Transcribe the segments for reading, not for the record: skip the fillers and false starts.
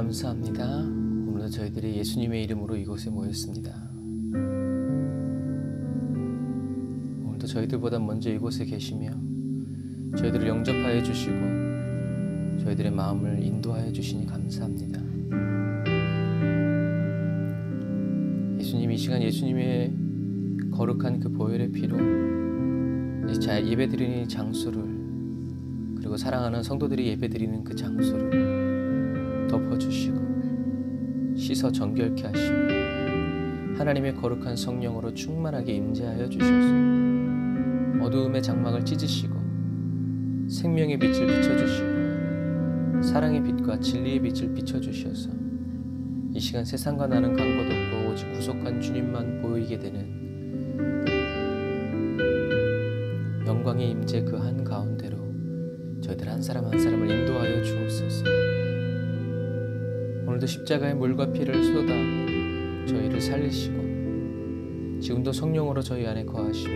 감사합니다. 오늘도 저희들이 예수님의 이름으로 이곳에 모였습니다. 오늘도 저희들보다 먼저 이곳에 계시며 저희들을 영접하여 주시고 저희들의 마음을 인도하여 주시니 감사합니다. 예수님, 이 시간 예수님의 거룩한 그 보혈의 피로 예배드리는 장소를, 그리고 사랑하는 성도들이 예배드리는 그 장소를 덮어주시고 씻어 정결케 하시고 하나님의 거룩한 성령으로 충만하게 임재하여 주셔서 어두움의 장막을 찢으시고 생명의 빛을 비춰주시고 사랑의 빛과 진리의 빛을 비춰주셔서 이 시간 세상과 나는 간 것 없고 오직 구속한 주님만 보이게 되는 영광의 임재 그 한가운데로 저희들 한 사람 한 사람을 인도하여 주옵소서. 오늘도 십자가의 물과 피를 쏟아 저희를 살리시고 지금도 성령으로 저희 안에 거하시며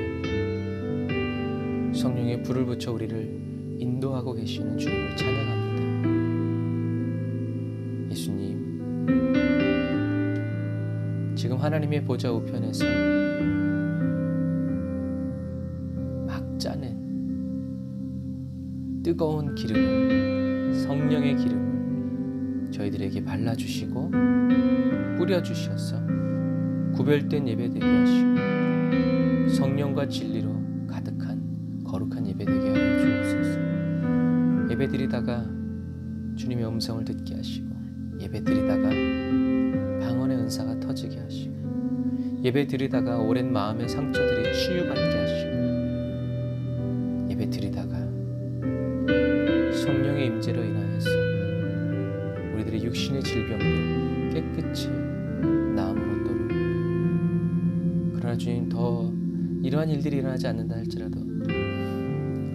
성령의 불을 붙여 우리를 인도하고 계시는 주님을 찬양합니다. 예수님, 지금 하나님의 보좌 우편에서 막 짜낸 뜨거운 기름을, 성령의 기름을 저희들에게 발라주시고 뿌려주셔서 구별된 예배되게 하시고 성령과 진리로 가득한 거룩한 예배되게 하여 주옵소서. 예배드리다가 주님의 음성을 듣게 하시고 예배드리다가 방언의 은사가 터지게 하시고 예배드리다가 오랜 마음의 상처들이 치유받게 하시고 예배드리다가 성령의 임재로 인하여서 우리들의 육신의 질병도 깨끗이 나음으로 또록. 그러나 주님, 더 이러한 일들이 일어나지 않는다 할지라도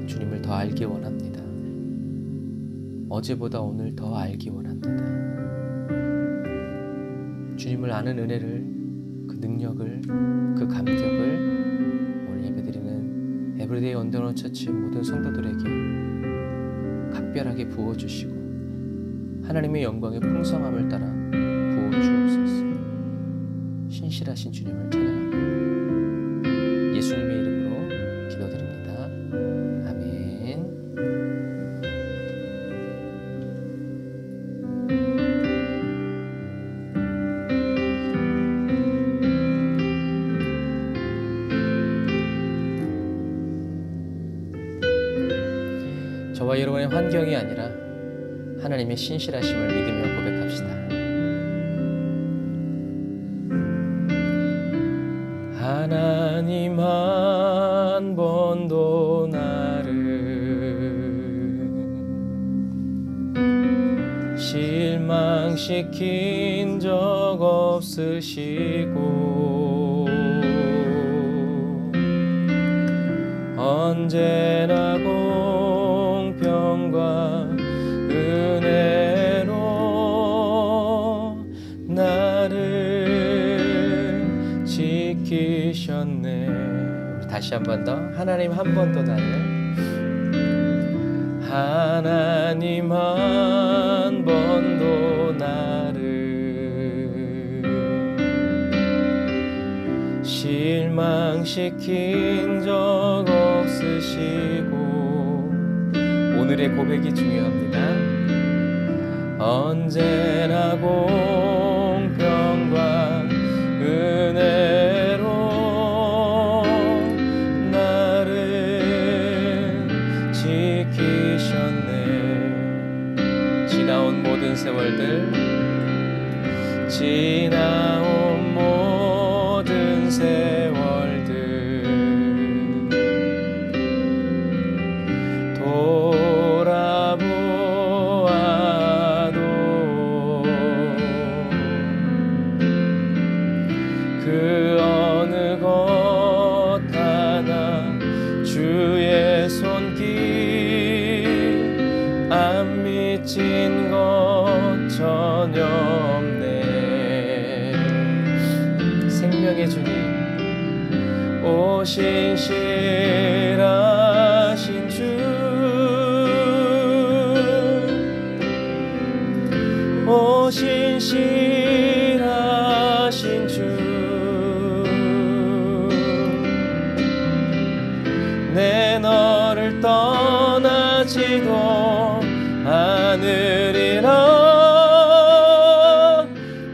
주님을 더 알기 원합니다. 어제보다 오늘 더 알기 원합니다. 주님을 아는 은혜를, 그 능력을, 그 감격을 오늘 예배드리는 에브리데이 언더너 처치의 모든 성도들에게 각별하게 부어주시고 하나님의 영광의 풍성함을 따라 부어주옵소서. 신실하신 주님을 찬양합니다. 예수님의 이름으로 기도드립니다. 아멘. 저와 여러분의 환경이 아니라 하나님의 신실하심을 믿으며 고백합시다. 하나님 한 번도 나를 실망시킨 적 없으시고 언제나 공평과 은혜로 나를 지키셨네. 우리 다시 한 번 더. 하나님 한 번 더 나를, 하나님 한 번도 나를 실망시킨 적 없으시고. 오늘의 고백이 중요합니다. 언제나 공평과 은혜로 나를 지키셨네. 지나온 모든 세월들, 지나온 모든 세월들 그 어느 것 하나 주의 손길 안 미친 것 전혀 없네. 생명의 주님, 오 신실하신 주, 오 신실하신 버리지도 않으리라.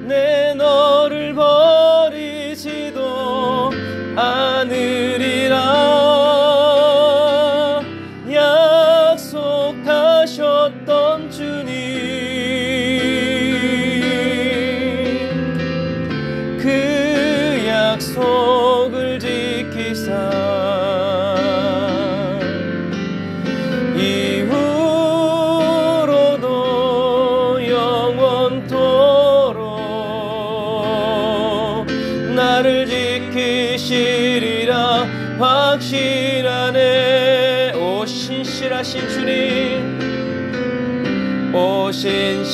내 너를 버리지도 않으리라. 약속하셨던 주님, 그 약속을 지키사 이후로도 영원토록 나를 지키시리라 확신하네. 오 신실하신 주님, 오 신실하신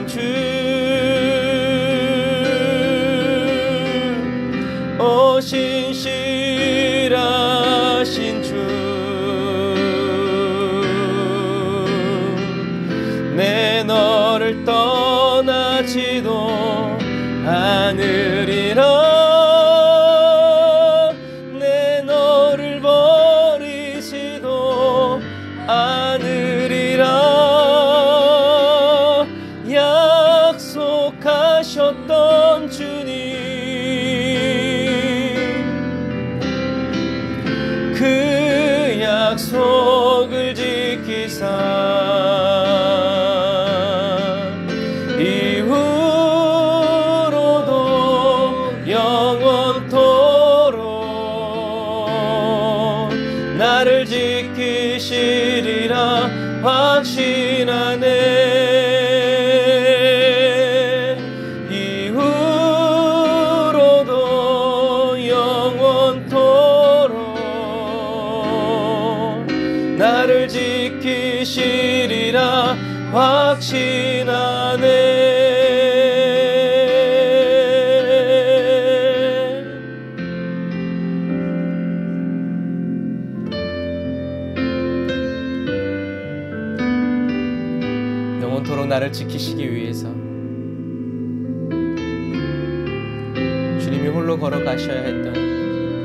주, 오 신실하신 주, 내 너를 떠나지도 않으리라. 내 너를 버리지도 않으리라. 약속하셨던 주님, 그 약속을 지키사 이후로도 영원토록 나를 지키시리라 확신하네. 이후로도 영원토록 나를 지키시리라 확신하네. 영원토록 나를 지키시기 위해서 주님이 홀로 걸어가셔야 했던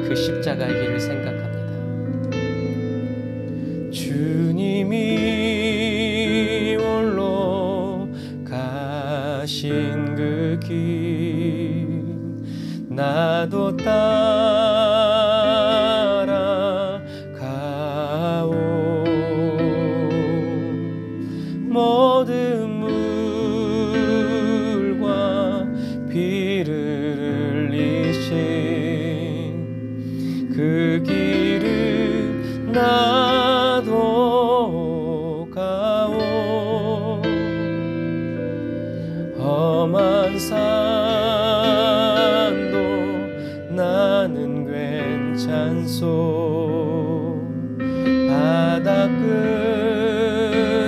그 십자가의 길을 생각합니다. 주님이 홀로 가신 그 길 나도 따라가오. 모든 물과 피를 흘리신 그 길을 나도 가오. 험한 산도 나는 괜찮소. 바다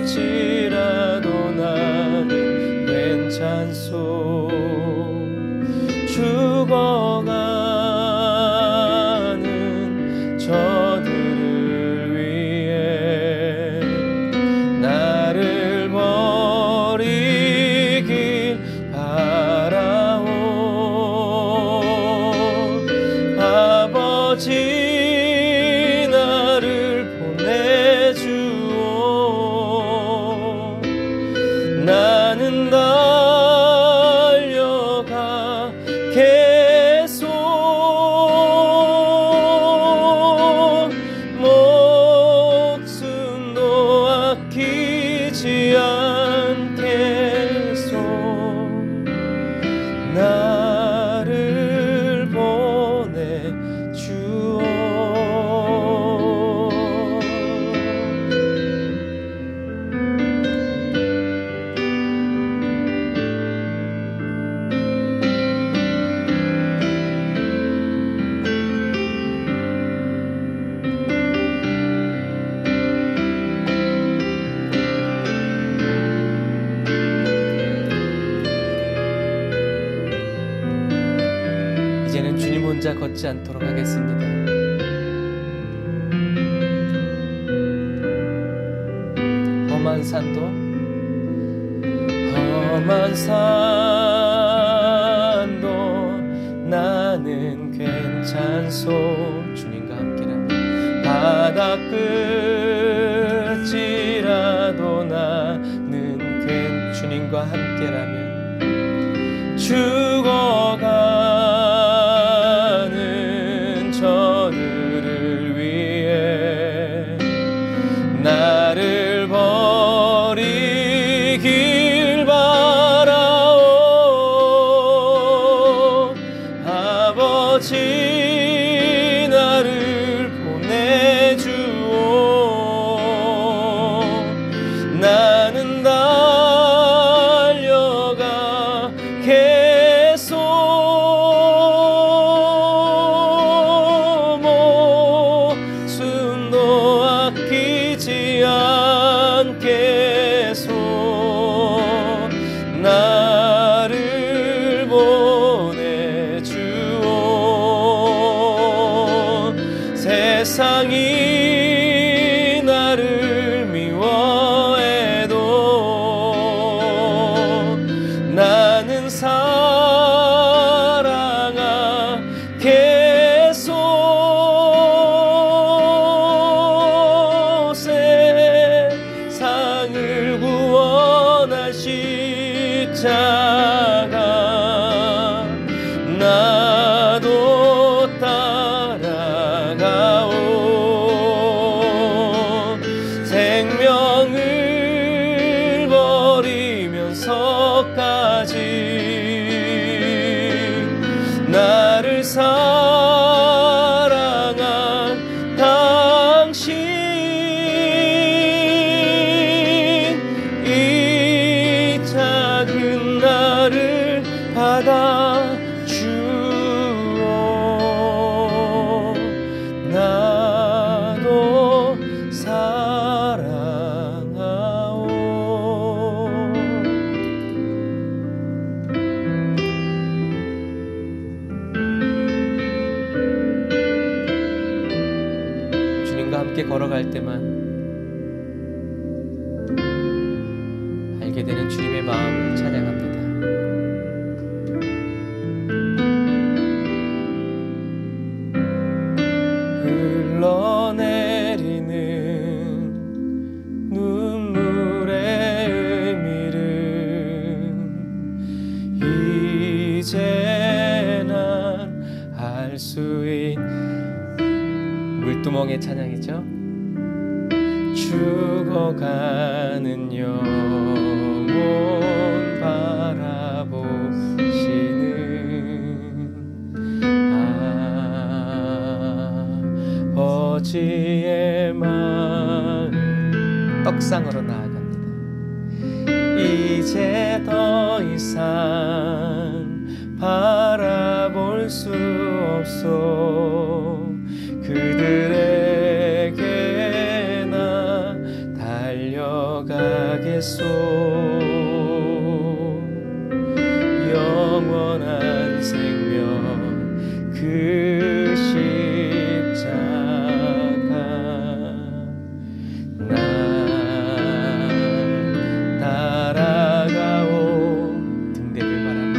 끝이라도 나는 괜찮소. 죽어가는 저들을 위해 나를 버리길 바라오. 아버지 나를 보내주오. 나는 달려가 계속 목숨도 아끼지 않겠소. 나를 보내주오. 이제는 주님 혼자 걷지 않도록 하겠습니다. 험한 산도 나는 괜찮소. 주님과 함께라면 바다 끝 나는 사랑하겠소. 세상을 구원할 십자가 나도 따라가오. 생명을 버리면서까지 나를 사랑한 당신, 이 작은 나를 받아주오. 나도 사랑하오. 주님과 함께 걸어갈 때만 알게 되는 주님의 마음을 찬양합니다. 흘러내리는 눈물의 의미를 이제 난 알 수 물두멍의 찬양이죠. 죽어가는 영혼 바라보시는 아버지의 마음, 떡상으로 나아갑니다. 이제 더 이상 바라볼 수 없소. 그들에게 나 달려가겠소. 영원한 생명 그 십자가 나 따라가오. 등대를 바라보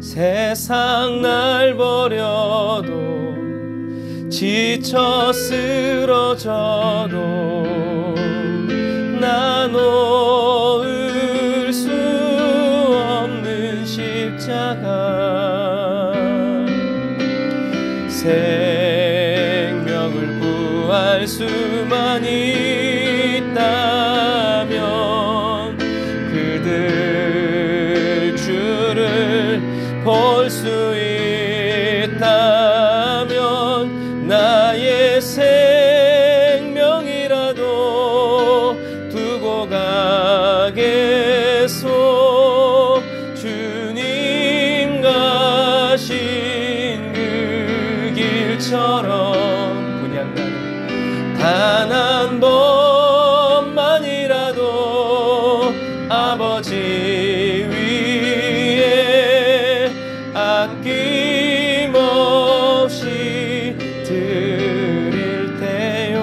세상 날 버려도 지쳐 쓰러져도 나 놓을 수 없는 십자가 생명을 구할 수만 있다면 그들 주를 볼 수 있다면 나의 생명이라도 두고 가겠소. 주님 가신 그 길처럼 분양가는 단 한 번만이라도 아버지 위에 아낌없이 드릴 때요.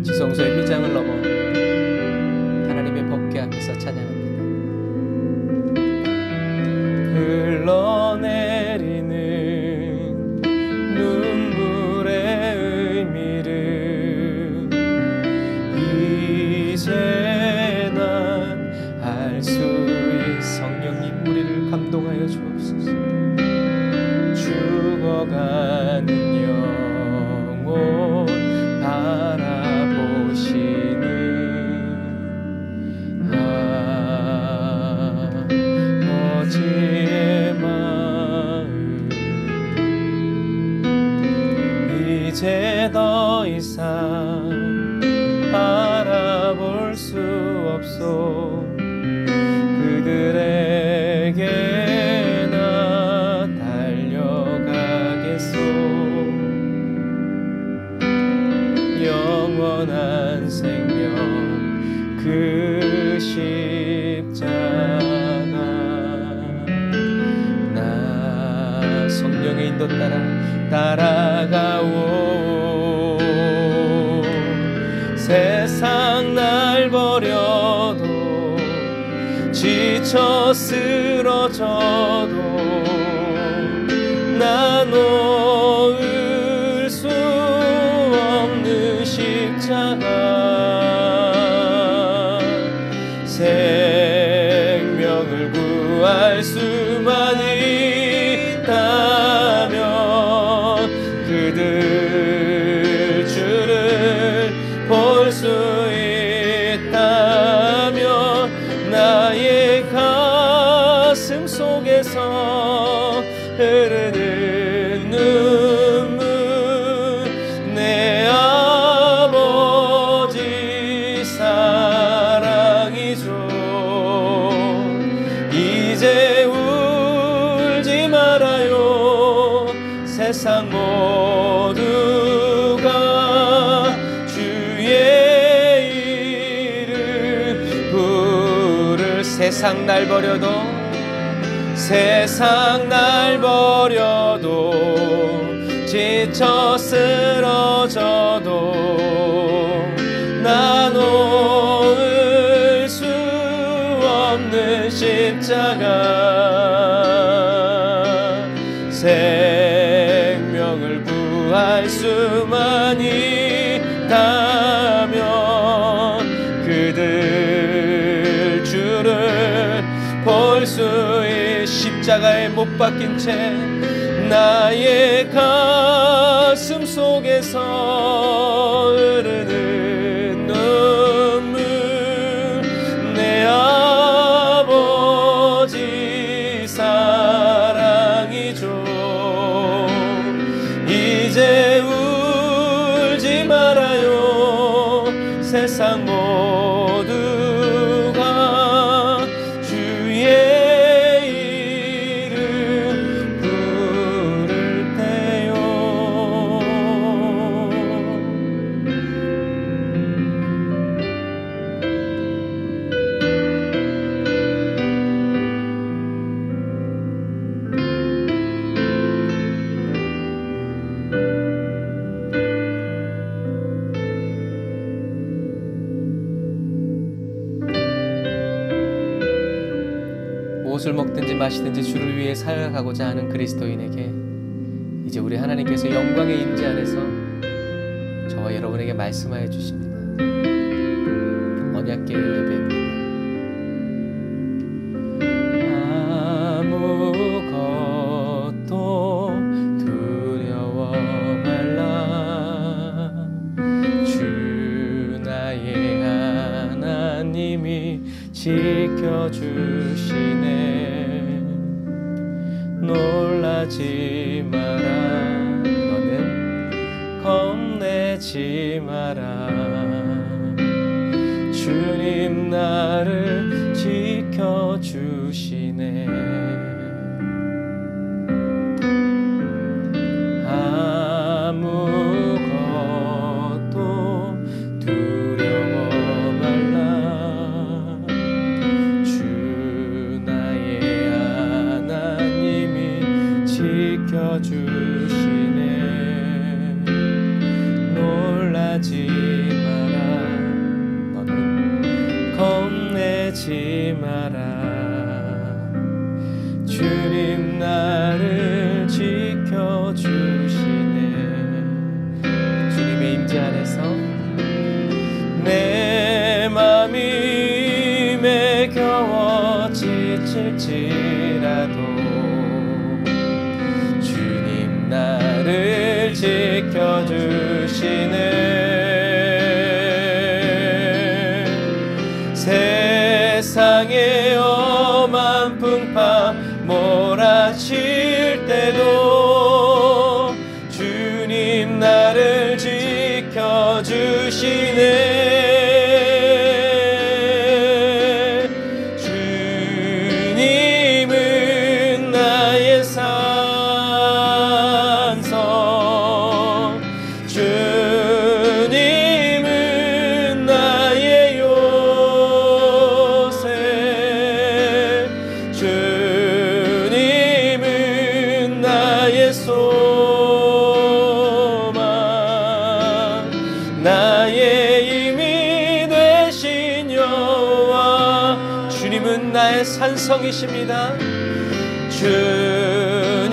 지성소의 휘장을 넘어 하나님의 법궤 앞에서 찬양합니다. 흘러내리는 눈물의 의미를 이제 난 알 수 있. 성령님 우리를 감동하여 주옵소서. 죽어가는 영혼 바라보시는 아버지의 마음 이제 더 이상 바라볼 수 없소. 그들에게 나 달려가겠소. 영원한 생명 그 십자가 나 인도 따라가오. 세상 날 버려도 지쳐 쓰러져도 나 놓을 수 없는 십자가, 생명을 구할 수만 있다면 그들 주를 볼 수 있다면 나의 가슴 속에서 흐르는 눈물, 내 아버지 사랑이죠. 이제 울지 말아요. 세상 모두가 주의 이름 부를. 세상 날 버려도, 세상 날 버려도 지쳐 쓰러져도 나 놓을 수 없는 십자가, 생명을 구할 수만 있다면 그들 주를 볼 수 있. 십자가에 못 박힌 채 나의 가슴 속에서 흐르는 눈물, 내 아버지 사랑이죠. 이제 울지 말아요. 세상 모두가 주의 무엇을 먹든지 마시든지 주를 위해 살아가고자 하는 그리스도인에게 이제 우리 하나님께서 영광의 임재 안에서 저와 여러분에게 말씀하여 주십니다. 언약궤 예배입니다. 아무것도 두려워 말라. 주 나의 하나님이 지켜주시네. 놀라지 마라. 너는 겁내지 마라. 주님 나를 지켜주시네. 아무것도 두려워 말라. 주 나의 하나님이 지켜주시네. 놀라지 마라. 너는 겁내지 마라. 주님 나를 지켜주시네. 주님의 임재 안에서 내 맘이 매겨워 지칠지라도 주님 나를 지켜주시네. 세상의 엄한 풍파 몰아칠 때도 주님 나를 지켜주시네. 주님은 나의 산성, 주님은 나의 요새, 주님은 나의 나의 소망 나의 힘이 되신 여호와 주님은 나의 산성이십니다. 주님은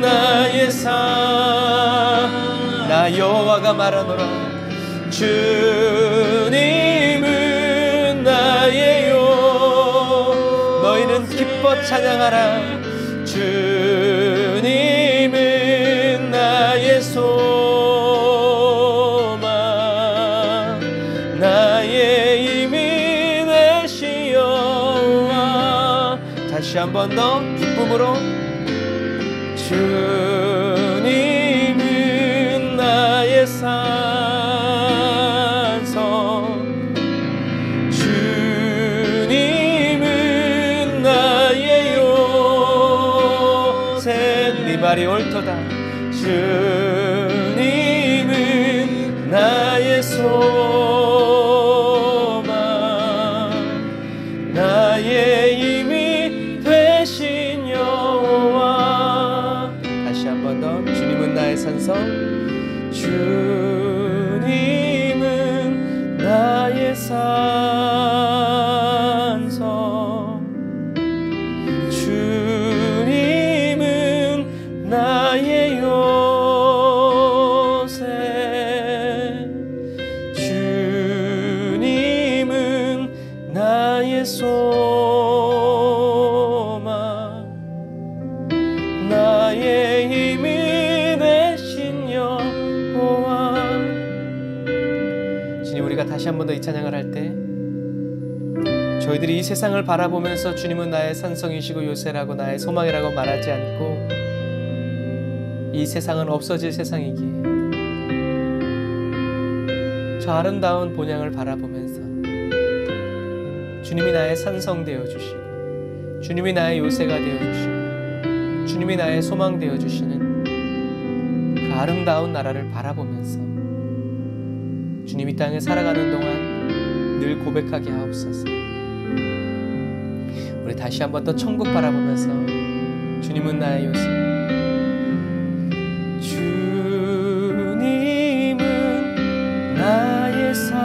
나의 산 나 여호와가 말하노라 주님은 나의 요 너희는 기뻐 찬양하라 주님은 나의 소망 나의 힘이 되신 여호와 다시 한 번 더 기쁨으로 주님은 나의 산성 주님은 나의 요새 네 말이 옳도다 주님은 나의 소망 나의 힘이 되신 여호와 다시 한 번 더 주님은 나의 산성 주님은 나의 산성 주님은 나의 요새 주님은 나의 소망 나의 힘이 되신 여호와 주님 우리가 다시 한 번 더 이 찬양을 할 때 저희들이 이 세상을 바라보면서 주님은 나의 산성이시고 요새라고 나의 소망이라고 말하지 않고 이 세상은 없어질 세상이기에 저 아름다운 본향을 바라보면서 주님이 나의 산성 되어주시고 주님이 나의 요새가 되어주시고 주님이 나의 소망 되어주시는 그 아름다운 나라를 바라보면서 주님 이 땅에 살아가는 동안 늘 고백하게 하옵소서. 우리 다시 한 번 더 천국 바라보면서 주님은 나의 요새 주님은 나의 산성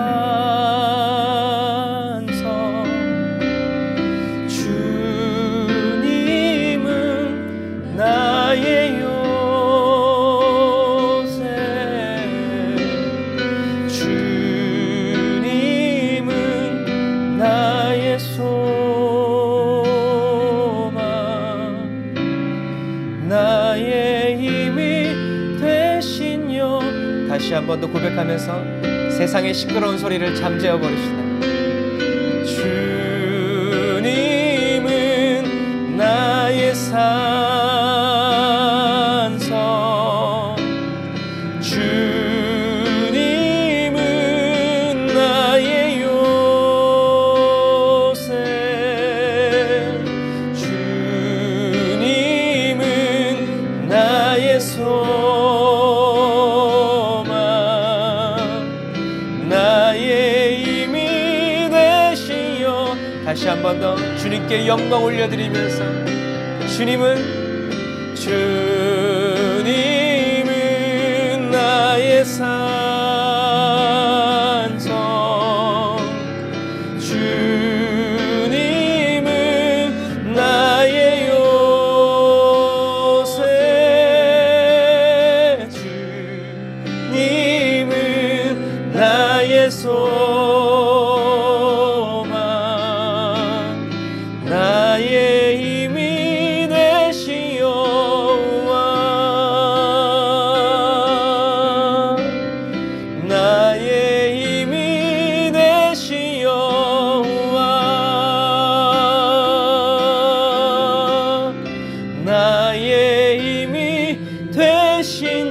주님은 나의 요새 주님은 나의 소망 나의 힘이 되신 여 다시 한 번 더 고백하면서 세상의 시끄러운 소리를 잠재워 버리시다. 주님은 나의 산성 주님은 나의 요새 주님은 나의 소망 나의 힘이 되시여 다시 한 번 더 주님께 영광 올려드리면서 주님은 나의 산성 주님은 나의 요새 주님은 나의 소망 나의 힘이 되시여와 나의 힘이 되시여와 나의 힘이 되신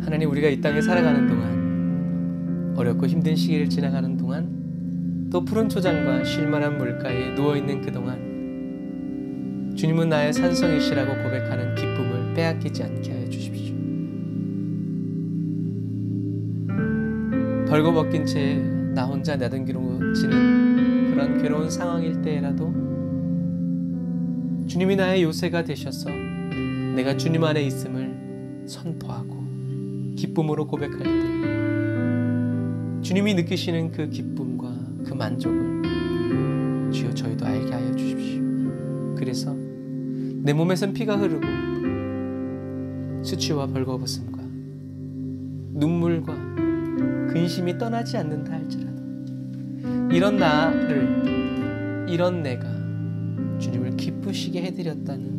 하나님 우리가 이 땅에 살아가는 동안 어렵고 힘든 시기를 지나가는 동안, 또 푸른 초장과 쉴만한 물가에 누워있는 그동안 주님은 나의 산성이시라고 고백하는 기쁨을 빼앗기지 않게 하여 주십시오. 벌거벗긴 채 나 혼자 나등기로지는 그런 괴로운 상황일 때라도 주님이 나의 요새가 되셔서 내가 주님 안에 있음을 선포하고 기쁨으로 고백할 때 주님이 느끼시는 그 기쁨과 그 만족을 주여 저희도 알게 하여 주십시오. 그래서 내 몸에선 피가 흐르고 수치와 벌거벗음과 눈물과 근심이 떠나지 않는다 할지라도 이런 나를, 이런 내가 주님을 기쁘시게 해드렸다는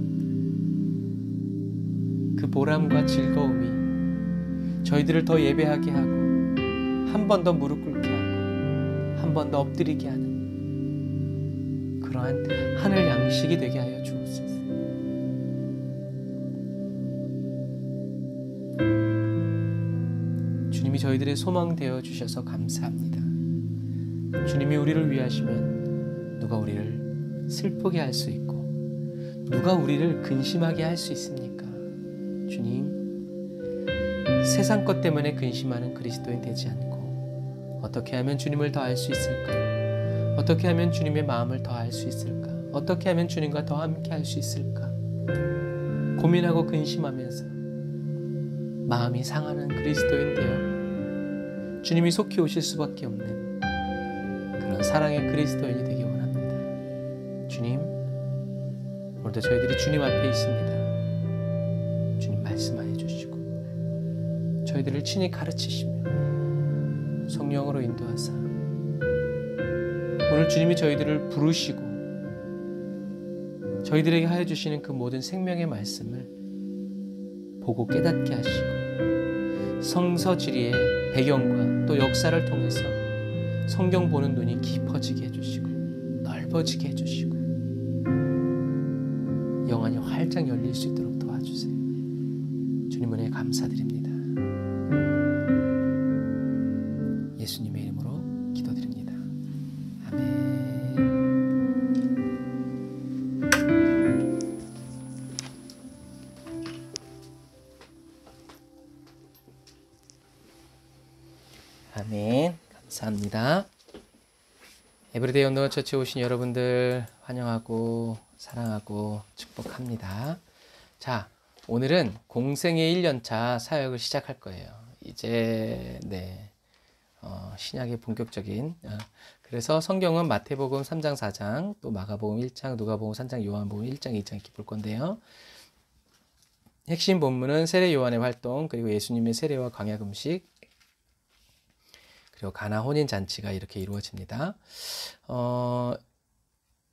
그 보람과 즐거움이 저희들을 더 예배하게 하고 한 번 더 무릎 꿇게 하고 한 번 더 엎드리게 하는 그러한 하늘 양식이 되게 하여 주옵소서. 주님이 저희들의 소망 되어 주셔서 감사합니다. 주님이 우리를 위하시면 누가 우리를 슬프게 할 수 있고 누가 우리를 근심하게 할 수 있습니까? 주님, 세상 것 때문에 근심하는 그리스도인 되지 않고 어떻게 하면 주님을 더 알 수 있을까? 어떻게 하면 주님의 마음을 더 알 수 있을까? 어떻게 하면 주님과 더 함께 할 수 있을까? 고민하고 근심하면서 마음이 상하는 그리스도인 되어 주님이 속히 오실 수밖에 없는 그런 사랑의 그리스도인이 되기 원합니다. 주님, 오늘도 저희들이 주님 앞에 있습니다. 주님 말씀하여 주시고 저희들을 친히 가르치시며 성령으로 인도하사 오늘 주님이 저희들을 부르시고 저희들에게 하여 주시는 그 모든 생명의 말씀을 보고 깨닫게 하시고 성서지리의 배경과 또 역사를 통해서 성경 보는 눈이 깊어지게 해주시고 넓어지게 해주시고 영안이 활짝 열릴 수 있도록 도와주세요. 주님 은혜 감사드립니다. 예수님의 이름으로 기도드립니다. 아멘. 아멘. 감사합니다. 에브리데이 온누가 처치에 오신 여러분들 환영하고 사랑하고 축복합니다. 자, 오늘은 공생의 1년차 사역을 시작할 거예요. 이제 신약의 본격적인 그래서 성경은 마태복음 3장 4장 또 마가복음 1장 누가복음 3장 요한복음 1장 2장 이렇게 볼 건데요. 핵심 본문은 세례 요한의 활동 그리고 예수님의 세례와 광야 음식 그리고 가나 혼인 잔치가 이렇게 이루어집니다.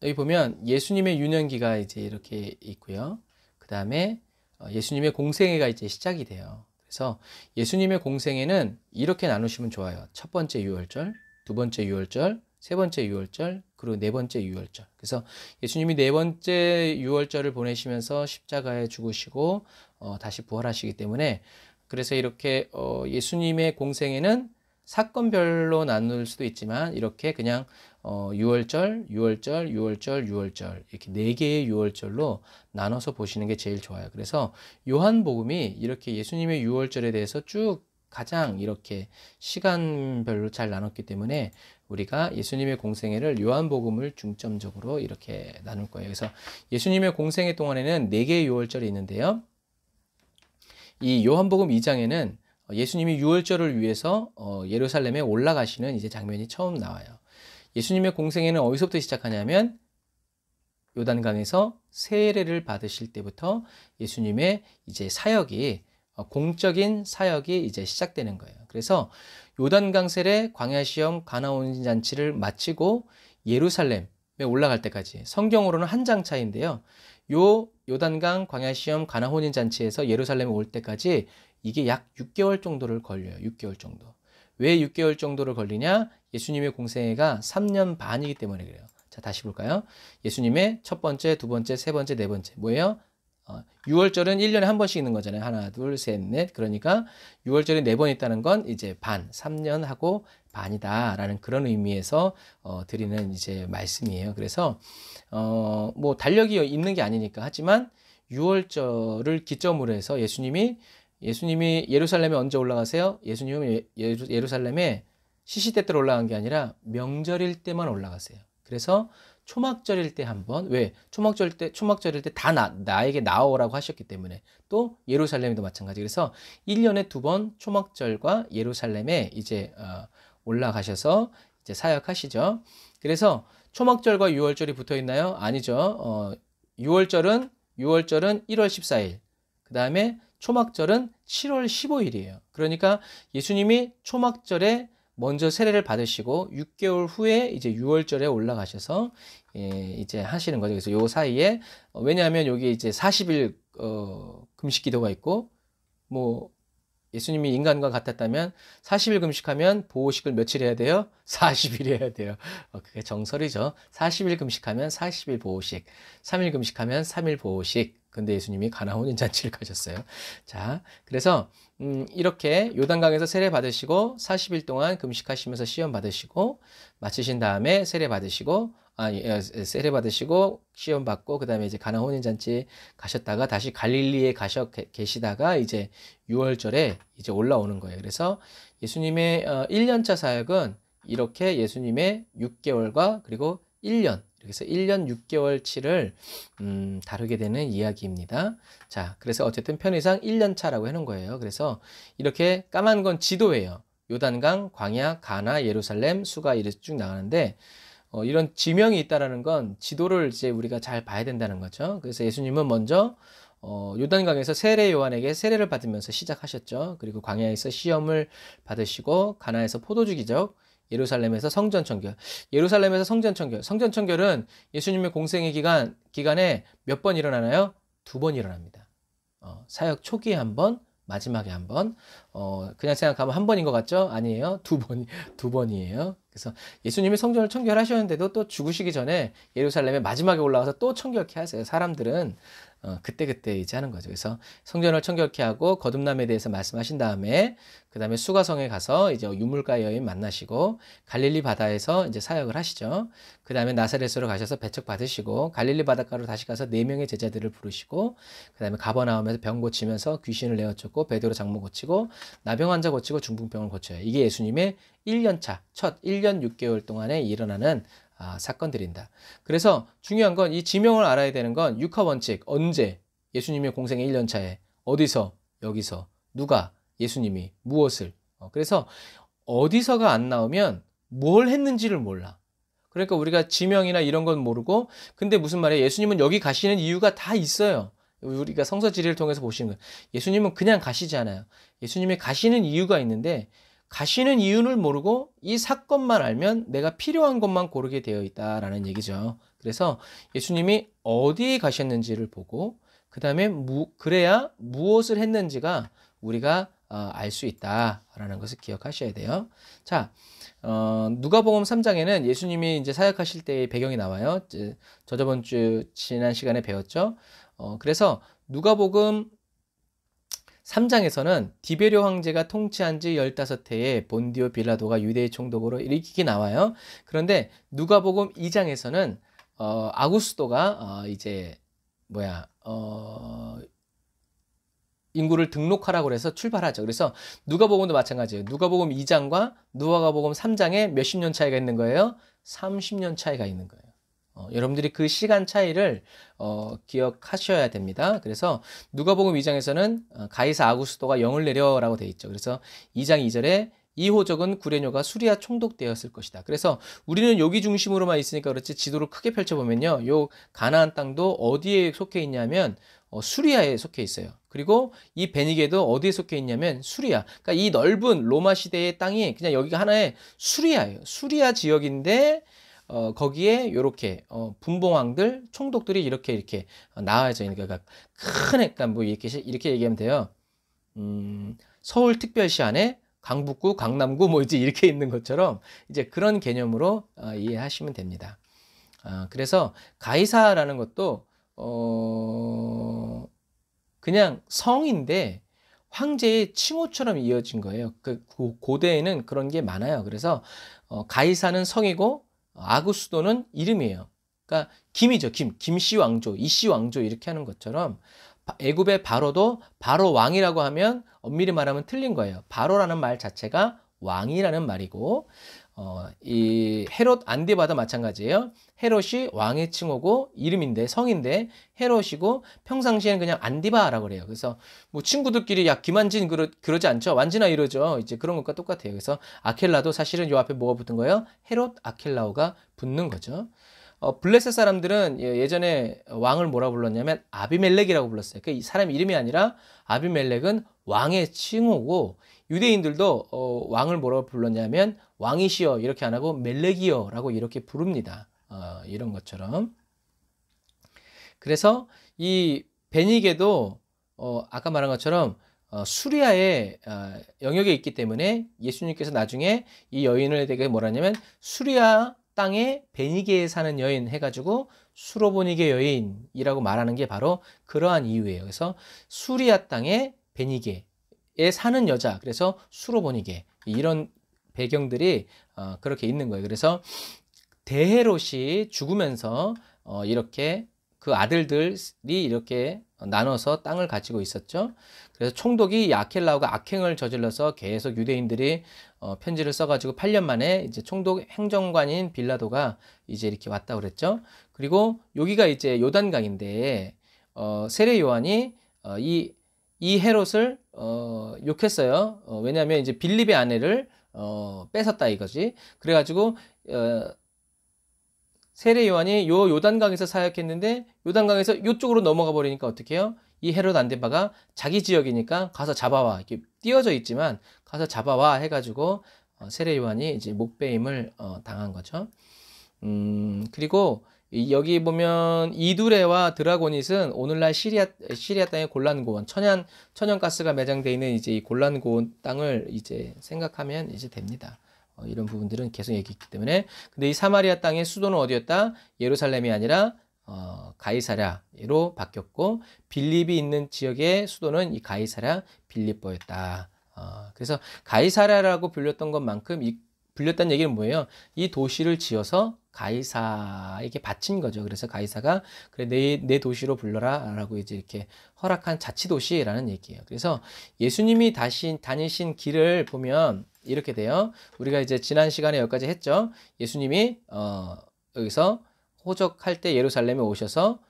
여기 보면 예수님의 유년기가 이제 이렇게 있고요. 그 다음에 예수님의 공생애가 이제 시작이 돼요. 그래서 예수님의 공생애는 이렇게 나누시면 좋아요. 첫 번째 유월절, 두 번째 유월절, 세 번째 유월절, 그리고 네 번째 유월절. 그래서 예수님이 네 번째 유월절을 보내시면서 십자가에 죽으시고 다시 부활하시기 때문에 그래서 이렇게 예수님의 공생애는 사건별로 나눌 수도 있지만 이렇게 그냥 유월절, 유월절, 유월절, 유월절 이렇게 네 개의 유월절로 나눠서 보시는 게 제일 좋아요. 그래서 요한복음이 이렇게 예수님의 유월절에 대해서 쭉 가장 이렇게 시간별로 잘 나눴기 때문에 우리가 예수님의 공생애를 요한복음을 중점적으로 이렇게 나눌 거예요. 그래서 예수님의 공생애 동안에는 네 개의 유월절이 있는데요. 이 요한복음 2장에는 예수님이 유월절을 위해서 예루살렘에 올라가시는 이제 장면이 처음 나와요. 예수님의 공생애는 어디서부터 시작하냐면 요단강에서 세례를 받으실 때부터 예수님의 이제 사역이 공적인 사역이 이제 시작되는 거예요. 그래서 요단강 세례, 광야 시험, 가나 혼인 잔치를 마치고 예루살렘에 올라갈 때까지 성경으로는 한 장 차인데요. 요단강, 광야 시험, 가나 혼인 잔치에서 예루살렘에 올 때까지 이게 약 6개월 정도를 걸려요. 6개월 정도. 왜 6개월 정도를 걸리냐? 예수님의 공생애가 3년 반이기 때문에 그래요. 자, 다시 볼까요? 예수님의 첫 번째, 두 번째, 세 번째, 네 번째. 뭐예요? 6월절은 1년에 한 번씩 있는 거잖아요. 하나, 둘, 셋, 넷. 그러니까 6월절이 4번 있다는 건 이제 반, 3년 하고 반이다라는 그런 의미에서 드리는 이제 말씀이에요. 그래서 뭐 달력이 있는 게 아니니까 하지만 6월절을 기점으로 해서 예수님이 예루살렘에 언제 올라가세요? 예수님은 예루살렘에 시시때때로 올라간 게 아니라 명절일 때만 올라가세요. 그래서 초막절일 때 한 번, 왜? 초막절일 때 다 나에게 나오라고 하셨기 때문에. 또 예루살렘도 마찬가지. 그래서 1년에 2번 초막절과 예루살렘에 이제 올라가셔서 이제 사역하시죠. 그래서 초막절과 6월절이 붙어 있나요? 아니죠. 6월절은 1월 14일. 그 다음에 초막절은 7월 15일이에요. 그러니까 예수님이 초막절에 먼저 세례를 받으시고 6개월 후에 이제 6월절에 올라가셔서 이제 하시는 거죠. 그래서 요 사이에 왜냐하면 여기 이제 40일 금식 기도가 있고 뭐 예수님이 인간과 같았다면 40일 금식하면 보호식을 며칠 해야 돼요? 40일 해야 돼요. 그게 정설이죠. 40일 금식하면 40일 보호식, 3일 금식하면 3일 보호식. 근데 예수님이 가나 혼인 잔치를 가셨어요. 자, 그래서 이렇게 요단강에서 세례 받으시고 40일 동안 금식하시면서 시험 받으시고 마치신 다음에 세례 받으시고 시험 받고 그다음에 이제 가나 혼인 잔치 가셨다가 다시 갈릴리에 계시다가 이제 6월절에 이제 올라오는 거예요. 그래서 예수님의 1년차 사역은 이렇게 예수님의 6개월과 그리고 1년 그래서 1년 6개월치를 다루게 되는 이야기입니다. 자, 그래서 어쨌든 편의상 1년차라고 해놓은 거예요. 그래서 이렇게 까만 건 지도예요. 요단강, 광야, 가나, 예루살렘, 수가 이렇게 쭉 나가는데 이런 지명이 있다라는 건 지도를 이제 우리가 잘 봐야 된다는 거죠. 그래서 예수님은 먼저 요단강에서 세례 요한에게 세례를 받으면서 시작하셨죠. 그리고 광야에서 시험을 받으시고 가나에서 포도주 기적, 예루살렘에서 성전 청결. 예루살렘에서 성전 청결. 성전 청결은 예수님의 공생의 기간에 몇 번 일어나나요? 2번 일어납니다. 사역 초기에 한 번, 마지막에 한 번. 그냥 생각하면 한 번인 것 같죠? 아니에요. 2번이에요. 그래서 예수님이 성전을 청결하셨는데도 또 죽으시기 전에 예루살렘에 마지막에 올라가서 또 청결케 하세요. 사람들은 그때 이제 하는 거죠. 그래서 성전을 청결케 하고 거듭남에 대해서 말씀하신 다음에 그 다음에 수가성에 가서 이제 유물가 여인 만나시고 갈릴리 바다에서 이제 사역을 하시죠. 그 다음에 나사렛으로 가셔서 배척 받으시고 갈릴리 바닷가로 다시 가서 4명의 제자들을 부르시고 그 다음에 가버나움에서 병 고치면서 귀신을 내어쫓고 베드로 장모 고치고 나병 환자 고치고 중풍병을 고쳐요. 이게 예수님의 1년차 첫 1년 6개월 동안에 일어나는 사건들입니다. 그래서 중요한 건 이 지명을 알아야 되는 건 육하 원칙. 언제? 예수님의 공생의 1년차에 어디서? 여기서. 누가? 예수님이 무엇을? 그래서 어디서가 안 나오면 뭘 했는지를 몰라. 그러니까 우리가 지명이나 이런 건 모르고 근데 무슨 말이에요? 예수님은 여기 가시는 이유가 다 있어요. 우리가 성서 지리를 통해서 보시는 거예요. 예수님은 그냥 가시지 않아요. 예수님이 가시는 이유가 있는데 가시는 이유를 모르고 이 사건만 알면 내가 필요한 것만 고르게 되어 있다라는 얘기죠. 그래서 예수님이 어디에 가셨는지를 보고 그 다음에 그래야 무엇을 했는지가 우리가 알 수 있다라는 것을 기억하셔야 돼요. 자, 누가복음 3장에는 예수님이 이제 사역하실 때의 배경이 나와요. 저번 지난 시간에 배웠죠. 그래서 누가복음 3장에서는 디베료 황제가 통치한 지 15해에 본디오 빌라도가 유대의 총독으로 이렇게 나와요. 그런데 누가복음 2장에서는 아구스도가 인구를 등록하라고 해서 출발하죠. 그래서 누가복음도 마찬가지예요. 누가복음 2장과 누가복음 3장에 몇십 년 차이가 있는 거예요? 30년 차이가 있는 거예요. 여러분들이 그 시간 차이를 기억하셔야 됩니다. 그래서 누가복음 2장에서는 가이사 아구스도가 영을 내려라고 돼 있죠. 그래서 2장 2절에 이 호적은 구레뇨가 수리아 총독되었을 것이다. 그래서 우리는 여기 중심으로만 있으니까 그렇지 지도를 크게 펼쳐보면요. 요 가나안 땅도 어디에 속해 있냐면 수리아에 속해 있어요. 그리고 이 베니게도 어디에 속해 있냐면 수리아. 그러니까 이 넓은 로마 시대의 땅이 그냥 여기가 하나의 수리아예요. 수리아 지역인데 거기에 요렇게 분봉왕들 총독들이 이렇게 나와져 있는 그러니까 큰 그러니까 뭐 이렇게 얘기하면 돼요. 서울특별시 안에 강북구, 강남구 뭐 이제 이렇게 있는 것처럼 이제 그런 개념으로 이해하시면 됩니다. 그래서 가이사라는 것도 그냥 성인데 황제의 칭호처럼 이어진 거예요. 그 고대에는 그런 게 많아요. 그래서 가이사는 성이고 아구스도는 이름이에요. 그러니까 김이죠. 김씨 왕조, 이씨 왕조 이렇게 하는 것처럼 애굽의 바로도 바로 왕이라고 하면 엄밀히 말하면 틀린 거예요. 바로라는 말 자체가 왕이라는 말이고 이 헤롯 안디바도 마찬가지예요. 헤롯이 왕의 칭호고 이름인데 성인데 헤롯이고 평상시에는 그냥 안디바라고 그래요. 그래서 뭐 친구들끼리 야 김한진 그러지 않죠. 완진아 이러죠. 이제 그런 것과 똑같아요. 그래서 아켈라도 사실은 요 앞에 뭐가 붙은 거예요? 헤롯 아켈라오가 붙는 거죠. 블레셋 사람들은 예전에 왕을 뭐라 불렀냐면 아비멜렉이라고 불렀어요. 그 사람 이름이 아니라 아비멜렉은 왕의 칭호고 유대인들도 왕을 뭐라고 불렀냐면 왕이시여 이렇게 안 하고 멜렉이여라고 이렇게 부릅니다. 이런 것처럼. 그래서 이 베니게도 아까 말한 것처럼 수리아의 영역에 있기 때문에 예수님께서 나중에 이 여인을 되게 뭐라냐면 수리아 땅에 베니게에 사는 여인 해가지고 수로보니게 여인이라고 말하는 게 바로 그러한 이유예요. 그래서 수리아 땅에 베니게에 사는 여자, 그래서 수로보니게 이런 배경들이 그렇게 있는 거예요. 그래서 대헤롯이 죽으면서 이렇게 그 아들들이 이렇게 나눠서 땅을 가지고 있었죠. 그래서 총독이 아켈라오가 악행을 저질러서 계속 유대인들이 편지를 써가지고 8년 만에 이제 총독 행정관인 빌라도가 이제 이렇게 왔다 그랬죠. 그리고 여기가 이제 요단강인데 세례 요한이 이 헤롯을 욕했어요. 왜냐하면 이제 빌립의 아내를 뺏었다 이거지. 그래가지고 세례 요한이 요 요단강에서 사역했는데 요단강에서 요쪽으로 넘어가 버리니까 어떻게 해요? 이 헤롯 안데바가 자기 지역이니까 가서 잡아와. 이렇게 띄어져 있지만 가서 잡아와 해가지고 세례 요한이 이제 목배임을 당한 거죠. 그리고 여기 보면 이두레와 드라고닛은 오늘날 시리아 땅의 골란고원 천연가스가 매장되어 있는 이제 이 골란고원 땅을 이제 생각하면 이제 됩니다. 이런 부분들은 계속 얘기했기 때문에. 근데 이 사마리아 땅의 수도는 어디였다? 예루살렘이 아니라 가이사랴로 바뀌었고 빌립이 있는 지역의 수도는 이 가이사랴 빌립보였다. 그래서 가이사랴라고 불렸던 것만큼 불렸다는 얘기는 뭐예요? 이 도시를 지어서 가이사에게 바친 거죠. 그래서 가이사가 그래 내 도시로 불러라 라고 이제 이렇게 허락한 자치도시라는 얘기예요. 그래서 예수님이 다니신 길을 보면 이렇게 돼요. 우리가 이제 지난 시간에 여기까지 했죠. 예수님이 여기서 호적할 때 예루살렘에 오셔서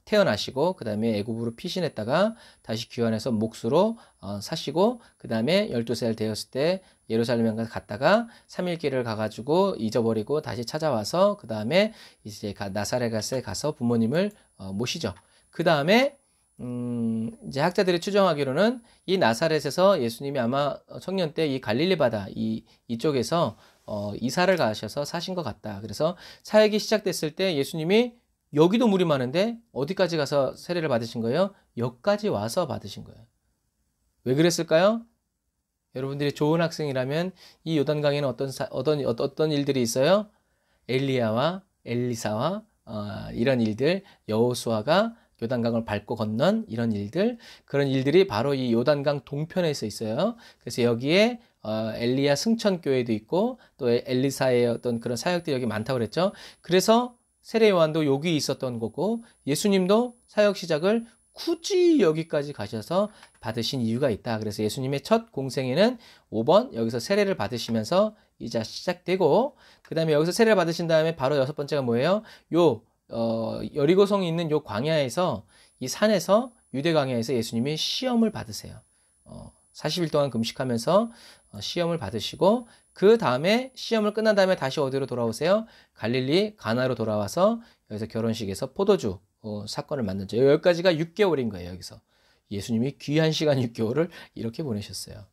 태어나시고 그 다음에 애굽으로 피신했다가 다시 귀환해서 몫으로 사시고 그 다음에 12살 되었을 때 예루살렘에 갔다가 3일 길을 가가지고 잊어버리고 다시 찾아와서 그 다음에 이제 나사렛에 가서 부모님을 모시죠. 그 다음에 이제 학자들이 추정하기로는 이 나사렛에서 예수님이 아마 청년 때 이 갈릴리 바다 이쪽에서 이사를 가셔서 사신 것 같다. 그래서 사역이 시작됐을 때 예수님이 여기도 물이 많은데 어디까지 가서 세례를 받으신 거예요? 여기까지 와서 받으신 거예요. 왜 그랬을까요? 여러분들이 좋은 학생이라면 이 요단강에는 어떤 일들이 있어요? 엘리야와 엘리사와 이런 일들, 여호수아가 요단강을 밟고 건넌 이런 일들, 그런 일들이 바로 이 요단강 동편에 있어요. 그래서 여기에 엘리야 승천교회도 있고 또 엘리사의 어떤 그런 사역들이 여기 많다고 그랬죠. 그래서 세례 요한도 여기 있었던 거고 예수님도 사역 시작을 굳이 여기까지 가셔서 받으신 이유가 있다. 그래서 예수님의 첫 공생애는 5번 여기서 세례를 받으시면서 이제 시작되고 그 다음에 여기서 세례를 받으신 다음에 바로 6번째가 뭐예요? 여리고성이 있는 요 광야에서 이 산에서 유대 광야에서 예수님이 시험을 받으세요. 40일 동안 금식하면서 시험을 받으시고 그 다음에 시험을 끝난 다음에 다시 어디로 돌아오세요? 갈릴리 가나로 돌아와서 여기서 결혼식에서 포도주 사건을 만들죠. 여기까지가 6개월인 거예요. 여기서 예수님이 귀한 시간 6개월을 이렇게 보내셨어요.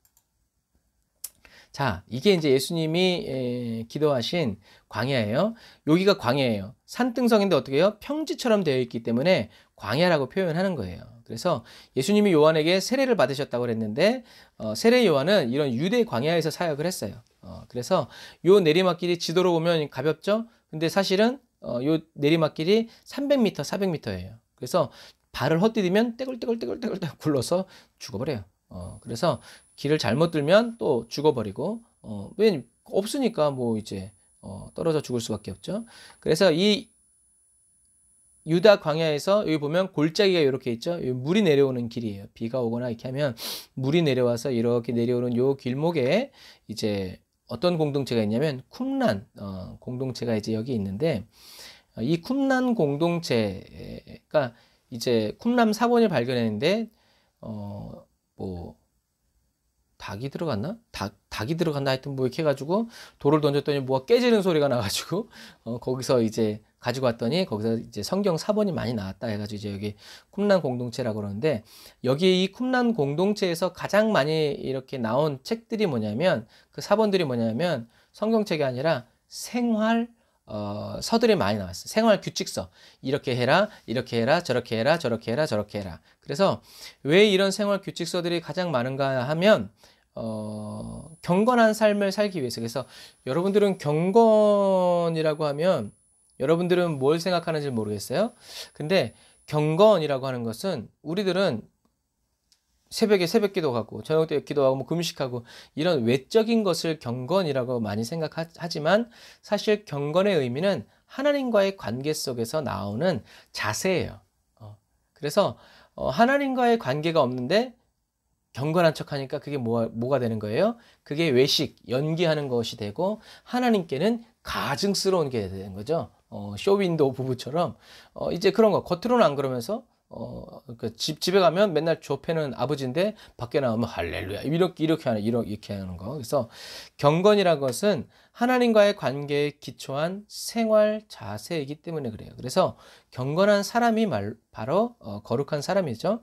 자, 이게 이제 예수님이 기도하신 광야예요. 여기가 광야예요. 산등성인데 어떻게 해요? 평지처럼 되어 있기 때문에 광야라고 표현하는 거예요. 그래서 예수님이 요한에게 세례를 받으셨다고 그랬는데 세례 요한은 이런 유대 광야에서 사역을 했어요. 그래서 요 내리막길이 지도로 보면 가볍죠? 근데 사실은 요 내리막길이 300m, 400m예요. 그래서 발을 헛디디면 떼굴떼굴떼굴떼굴 굴러서 죽어버려요. 그래서 길을 잘못 들면 또 죽어버리고, 왜 없으니까 뭐 이제 떨어져 죽을 수밖에 없죠. 그래서 이 유다 광야에서 여기 보면 골짜기가 이렇게 있죠. 물이 내려오는 길이에요. 비가 오거나 이렇게 하면 물이 내려와서 이렇게 내려오는 요 길목에 이제 어떤 공동체가 있냐면 쿰란 공동체가 이제 여기 있는데, 이 쿰란 공동체가 이제 쿰란 사본을 발견했는데 뭐 닭이 들어갔나? 닭이 들어갔나? 하여튼 뭐 이렇게 해가지고 돌을 던졌더니 뭐가 깨지는 소리가 나가지고 거기서 이제 가지고 왔더니 거기서 이제 성경 사본이 많이 나왔다 해가지고 이제 여기 쿰란 공동체라고 그러는데, 여기 이 쿰란 공동체에서 가장 많이 이렇게 나온 책들이 뭐냐면, 그 사본들이 뭐냐면 성경책이 아니라 생활 서들이 많이 나왔어요. 생활 규칙서. 이렇게 해라, 이렇게 해라, 저렇게 해라, 저렇게 해라, 저렇게 해라. 그래서 왜 이런 생활 규칙서들이 가장 많은가 하면, 경건한 삶을 살기 위해서. 그래서 여러분들은 경건이라고 하면 여러분들은 뭘 생각하는지 모르겠어요. 근데 경건이라고 하는 것은 우리들은 새벽에 새벽 기도하고 저녁 때 기도하고 뭐 금식하고 이런 외적인 것을 경건이라고 많이 생각하지만, 사실 경건의 의미는 하나님과의 관계 속에서 나오는 자세예요. 그래서 하나님과의 관계가 없는데 경건한 척하니까 그게 뭐가 되는 거예요? 그게 외식, 연기하는 것이 되고 하나님께는 가증스러운 게 되는 거죠. 쇼윈도 부부처럼 이제 그런 거 겉으로는 안 그러면서 집에 가면 맨날 조패는 아버지인데 밖에 나오면 할렐루야 이렇게 하는 거. 그래서 경건이라는 것은 하나님과의 관계에 기초한 생활 자세이기 때문에 그래요. 그래서 경건한 사람이 바로 거룩한 사람이죠.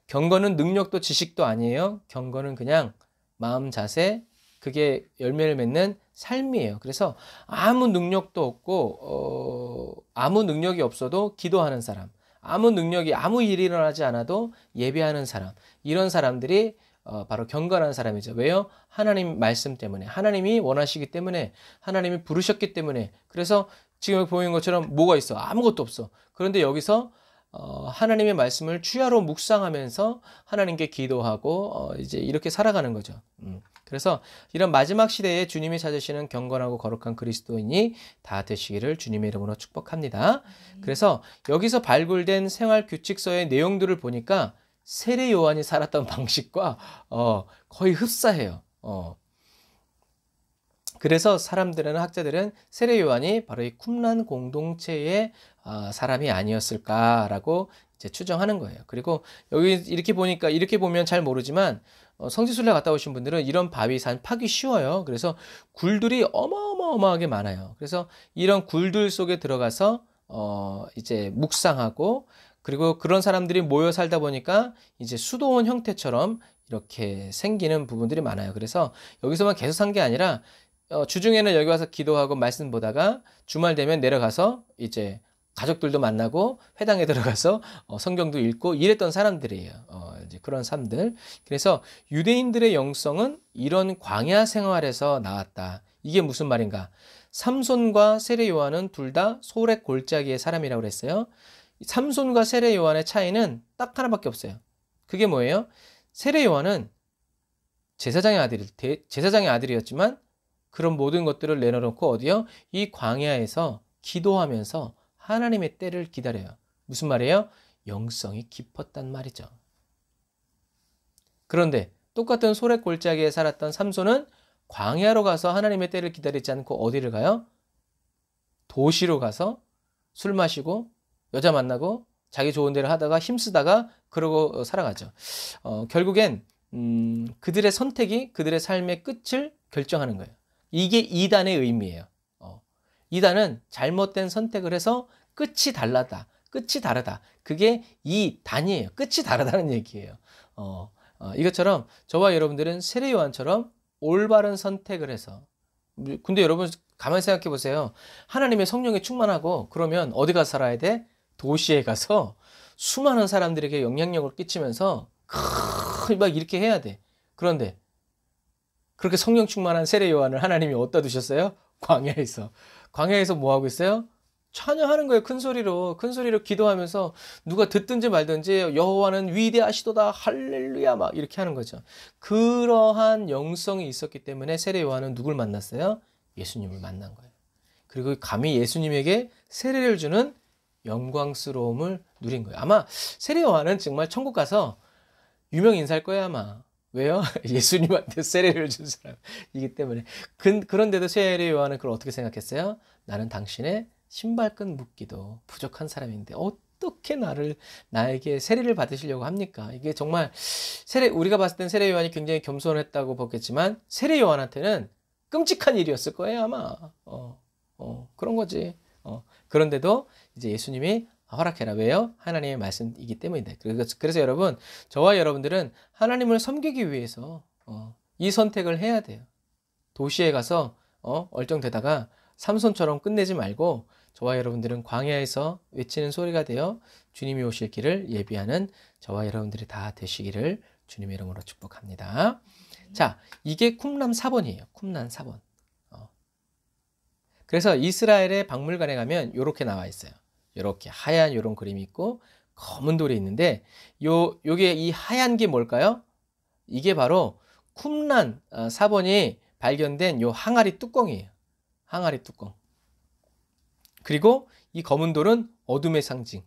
경건은 능력도 지식도 아니에요. 경건은 그냥 마음 자세, 그게 열매를 맺는 삶이에요. 그래서 아무 능력도 없고 아무 능력이 없어도 기도하는 사람, 아무 일이 일어나지 않아도 예배하는 사람, 이런 사람들이 바로 경건한 사람이죠. 왜요? 하나님 말씀 때문에, 하나님이 원하시기 때문에, 하나님이 부르셨기 때문에. 그래서 지금 보이는 것처럼 뭐가 있어? 아무것도 없어. 그런데 여기서 하나님의 말씀을 주야로 묵상하면서 하나님께 기도하고 이제 이렇게 살아가는 거죠. 그래서 이런 마지막 시대에 주님이 찾으시는 경건하고 거룩한 그리스도인이 다 되시기를 주님의 이름으로 축복합니다. 그래서 여기서 발굴된 생활 규칙서의 내용들을 보니까 세례 요한이 살았던 방식과 거의 흡사해요. 그래서 학자들은 세례 요한이 바로 이 쿰란 공동체의 사람이 아니었을까라고 이제 추정하는 거예요. 그리고 여기 이렇게 보면 잘 모르지만 성지순례 갔다 오신 분들은 이런 바위산 파기 쉬워요. 그래서 굴들이 어마어마하게 많아요. 그래서 이런 굴들 속에 들어가서 이제 묵상하고, 그리고 그런 사람들이 모여 살다 보니까 이제 수도원 형태처럼 이렇게 생기는 부분들이 많아요. 그래서 여기서만 계속 산 게 아니라 주중에는 여기 와서 기도하고 말씀 보다가 주말 되면 내려가서 이제 가족들도 만나고 회당에 들어가서 성경도 읽고 이랬던 사람들이에요. 이제 그런 사람들. 그래서 유대인들의 영성은 이런 광야 생활에서 나왔다. 이게 무슨 말인가? 삼손과 세례 요한은 둘 다 소렉 골짜기의 사람이라고 그랬어요. 삼손과 세례 요한의 차이는 딱 하나밖에 없어요. 그게 뭐예요? 세례 요한은 제사장의 아들이었지만 그런 모든 것들을 내려놓고 어디요? 이 광야에서 기도하면서 하나님의 때를 기다려요. 무슨 말이에요? 영성이 깊었단 말이죠. 그런데 똑같은 소렉 골짜기에 살았던 삼손은 광야로 가서 하나님의 때를 기다리지 않고 어디를 가요? 도시로 가서 술 마시고 여자 만나고 자기 좋은 대로 하다가 힘쓰다가 그러고 살아가죠. 결국엔 그들의 선택이 그들의 삶의 끝을 결정하는 거예요. 이게 이단의 의미예요. 이단은 잘못된 선택을 해서 끝이 다르다. 그게 이단이에요. 끝이 다르다는 얘기예요. 이것처럼 저와 여러분들은 세례 요한처럼 올바른 선택을 해서, 근데 여러분 가만히 생각해 보세요. 하나님의 성령에 충만하고 그러면 어디 가서 살아야 돼? 도시에 가서 수많은 사람들에게 영향력을 끼치면서 막 이렇게 해야 돼. 그런데 그렇게 성령 충만한 세례 요한을 하나님이 어디다 두셨어요? 광야에서 뭐 하고 있어요? 찬양하는 거예요. 큰 소리로. 큰 소리로 기도하면서 누가 듣든지 말든지 여호와는 위대하시도다. 할렐루야. 막 이렇게 하는 거죠. 그러한 영성이 있었기 때문에 세례 요한은 누굴 만났어요? 예수님을 만난 거예요. 그리고 감히 예수님에게 세례를 주는 영광스러움을 누린 거예요. 아마 세례 요한은 정말 천국 가서 유명 인사일 거예요, 아마. 왜요? 예수님한테 세례를 준 사람이기 때문에. 그런데도 세례 요한은 그걸 어떻게 생각했어요? 나는 당신의 신발끈 묶기도 부족한 사람인데 어떻게 나에게 세례를 받으시려고 합니까? 이게 정말 우리가 봤을 땐 세례 요한이 굉장히 겸손했다고 보겠지만 세례 요한한테는 끔찍한 일이었을 거예요, 아마. 그런 거지. 그런데도 이제 예수님이 허락해라. 왜요? 하나님의 말씀이기 때문이다. 그래서 여러분, 저와 여러분들은 하나님을 섬기기 위해서 이 선택을 해야 돼요. 도시에 가서 얼쩡대다가 삼손처럼 끝내지 말고 저와 여러분들은 광야에서 외치는 소리가 되어 주님이 오실 길을 예비하는 저와 여러분들이 다 되시기를 주님의 이름으로 축복합니다. 자, 이게 쿰람 사본이에요. 쿰람 사본. 그래서 이스라엘의 박물관에 가면 이렇게 나와 있어요. 이렇게 하얀 이런 그림이 있고 검은 돌이 있는데 요게 이 하얀 게 뭘까요? 이게 바로 쿰란 사본이 발견된 요 항아리 뚜껑이에요. 항아리 뚜껑. 그리고 이 검은 돌은 어둠의 상징.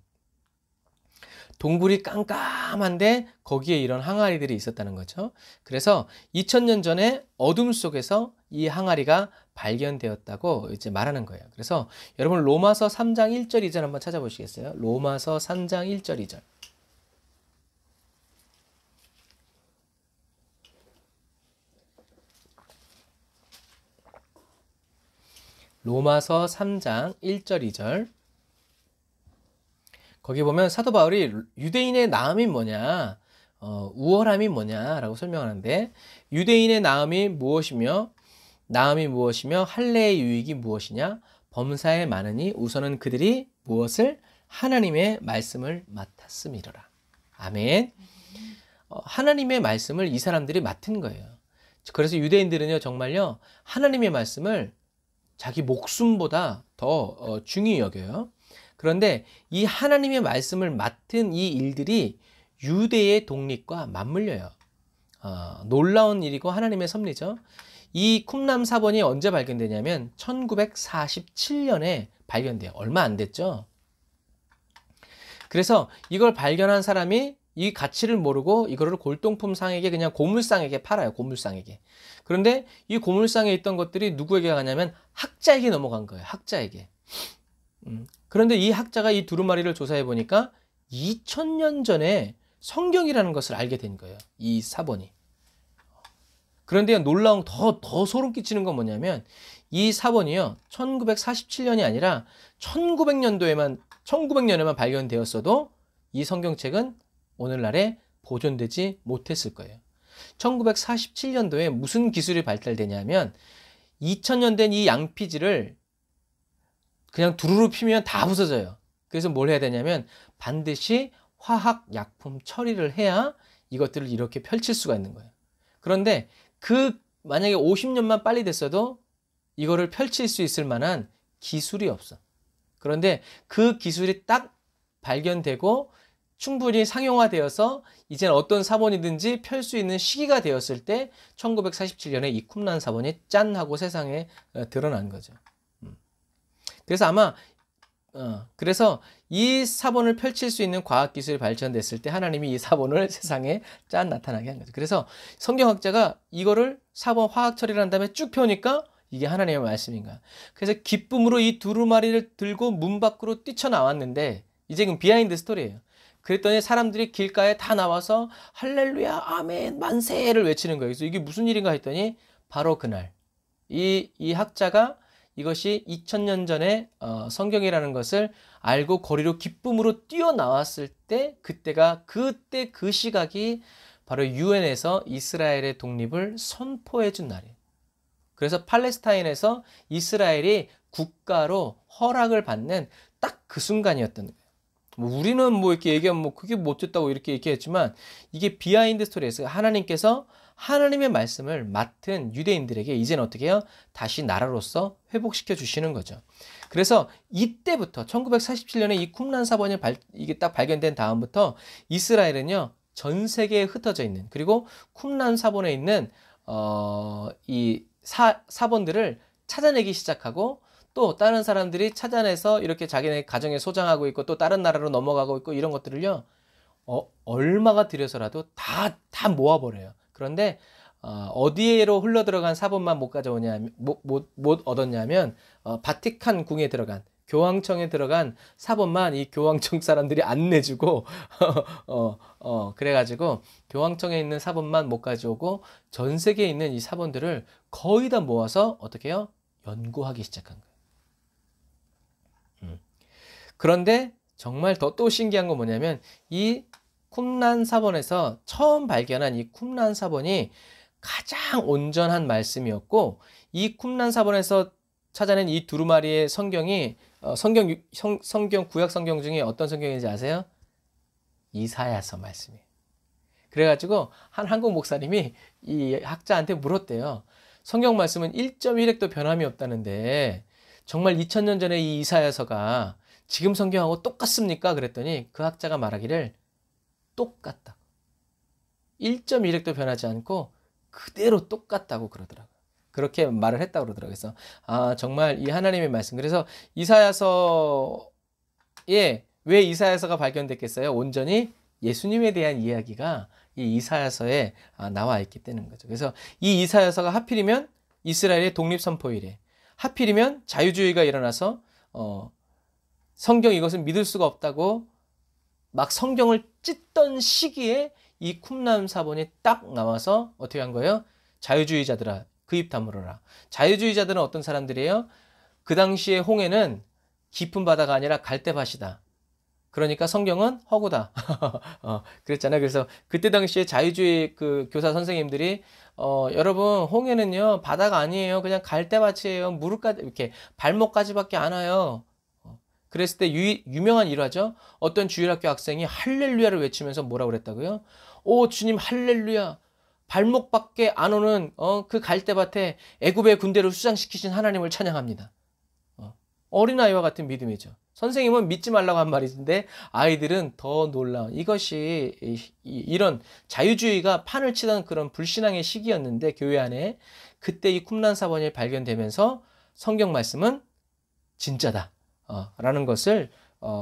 동굴이 깜깜한데 거기에 이런 항아리들이 있었다는 거죠. 그래서 2000년 전에 어둠 속에서 이 항아리가 발견되었다고 이제 말하는 거예요. 그래서 여러분 로마서 3장 1절 2절 한번 찾아보시겠어요? 로마서 3장 1절 2절. 로마서 3장 1절 2절. 거기 보면 사도 바울이 유대인의 나음이 뭐냐, 우월함이 뭐냐라고 설명하는데, 유대인의 나음이 무엇이며 할례의 유익이 무엇이냐, 범사에 많으니 우선은 그들이 무엇을? 하나님의 말씀을 맡았음이로라. 아멘. 하나님의 말씀을 이 사람들이 맡은 거예요. 그래서 유대인들은요 정말요 하나님의 말씀을 자기 목숨보다 더 중히 여겨요. 그런데 이 하나님의 말씀을 맡은 이 일들이 유대의 독립과 맞물려요. 놀라운 일이고 하나님의 섭리죠. 이 쿰람 사본이 언제 발견되냐면 1947년에 발견돼요. 얼마 안 됐죠. 그래서 이걸 발견한 사람이 이 가치를 모르고 이거를 골동품 상에게 그냥 고물상에게 팔아요. 고물상에게. 그런데 이 고물상에 있던 것들이 누구에게 가냐면 학자에게 넘어간 거예요. 학자에게. 그런데 이 학자가 이 두루마리를 조사해 보니까 2000년 전에 성경이라는 것을 알게 된 거예요. 이 사본이. 그런데 놀라운 더 소름 끼치는 건 뭐냐면 이 사본이요 1947년이 아니라 1900년에만 발견되었어도 이 성경책은 오늘날에 보존되지 못했을 거예요. 1947년도에 무슨 기술이 발달되냐면 2000년 된 이 양피지를 그냥 두루루 피면 다 부서져요. 그래서 뭘 해야 되냐면 반드시 화학약품 처리를 해야 이것들을 이렇게 펼칠 수가 있는 거예요. 그런데 만약에 50년만 빨리 됐어도 이거를 펼칠 수 있을 만한 기술이 없어. 그런데 그 기술이 딱 발견되고 충분히 상용화되어서 이제는 어떤 사본이든지 펼 수 있는 시기가 되었을 때 1947년에 이 쿰란 사본이 짠 하고 세상에 드러난 거죠. 그래서 아마 그래서 이 사본을 펼칠 수 있는 과학기술이 발전됐을 때 하나님이 이 사본을 세상에 짠 나타나게 한 거죠. 그래서 성경학자가 이거를 사본 화학 처리를 한 다음에 쭉 펴니까 이게 하나님의 말씀인가. 그래서 기쁨으로 이 두루마리를 들고 문 밖으로 뛰쳐나왔는데 이제 그 비하인드 스토리예요. 그랬더니 사람들이 길가에 다 나와서 할렐루야 아멘 만세를 외치는 거예요. 그래서 이게 무슨 일인가 했더니 바로 그날 이 학자가 이것이 2000년 전에 성경이라는 것을 알고 거리로 기쁨으로 뛰어나왔을 때 그때 그 시각이 바로 유엔에서 이스라엘의 독립을 선포해 준 날이에요. 그래서 팔레스타인에서 이스라엘이 국가로 허락을 받는 딱 그 순간이었던 거예요. 우리는 이렇게 얘기하면 그게 못됐다고 이렇게 얘기했지만 이게 비하인드 스토리에서 하나님께서 하나님의 말씀을 맡은 유대인들에게 이제는 어떻게 해요? 다시 나라로서 회복시켜 주시는 거죠. 그래서 이때부터 1947년에 이 쿰란 사본이 이게 딱 발견된 다음부터 이스라엘은요, 전 세계에 흩어져 있는, 그리고 쿰란 사본에 있는 이 사본들을 찾아내기 시작하고, 또 다른 사람들이 찾아내서 이렇게 자기네 가정에 소장하고 있고, 또 다른 나라로 넘어가고 있고, 이런 것들을요, 얼마가 들여서라도 다 모아버려요. 그런데 어디로 흘러 들어간 사본만 못 가져오냐, 못 얻었냐면 바티칸 궁에 들어간, 교황청에 들어간 사본만 이 교황청 사람들이 안 내주고 그래가지고 교황청에 있는 사본만 못 가져오고 전 세계에 있는 이 사본들을 거의 다 모아서 어떻게 해요? 연구하기 시작한 거예요. 그런데 정말 또 신기한 건 뭐냐면 이 쿰란 사본에서 처음 발견한 이 쿰란 사본이 가장 온전한 말씀이었고, 이 쿰란 사본에서 찾아낸 이 두루마리의 성경이 성경 구약 성경 중에 어떤 성경인지 아세요? 이사야서 말씀이에요. 그래가지고 한 한국 목사님이 이 학자한테 물었대요. 성경 말씀은 1.1획도 변함이 없다는데 정말 2000년 전에 이 이사야서가 지금 성경하고 똑같습니까? 그랬더니 그 학자가 말하기를 똑같다. 1.1획도 변하지 않고 그대로 똑같다고 그러더라고요. 그렇게 말을 했다고 그러더라고요. 그래서 정말 이 하나님의 말씀. 그래서 이사야서에 왜 이사야서가 발견됐겠어요? 온전히 예수님에 대한 이야기가 이 이사야서에 나와 있기 때문인 거죠. 그래서 이 이사야서가 하필이면 이스라엘의 독립선포일에, 하필이면 자유주의가 일어나서 성경 이것은 믿을 수가 없다고 막 성경을 찢던 시기에 이 쿰란 사본이 딱 나와서 어떻게 한 거예요? 자유주의자들아 그 입 다물어라. 자유주의자들은 어떤 사람들이에요? 그 당시의 홍해는 깊은 바다가 아니라 갈대밭이다. 그러니까 성경은 허구다. 그랬잖아요. 그래서 그때 당시에 자유주의 그 교사 선생님들이 여러분 홍해는요 바다가 아니에요. 그냥 갈대밭이에요. 무릎까지 이렇게 발목까지밖에 안 와요. 그랬을 때 유명한 일화죠. 어떤 주일학교 학생이 할렐루야를 외치면서 뭐라고 그랬다고요? 오 주님 할렐루야. 발목밖에 안 오는 그 갈대밭에 애굽의 군대를 수장시키신 하나님을 찬양합니다. 어린아이와 같은 믿음이죠. 선생님은 믿지 말라고 한 말인데 아이들은 더 놀라운, 이것이 이런 자유주의가 판을 치던 그런 불신앙의 시기였는데 교회 안에 그때 이 쿰란 사본이 발견되면서 성경 말씀은 진짜다 라는 것을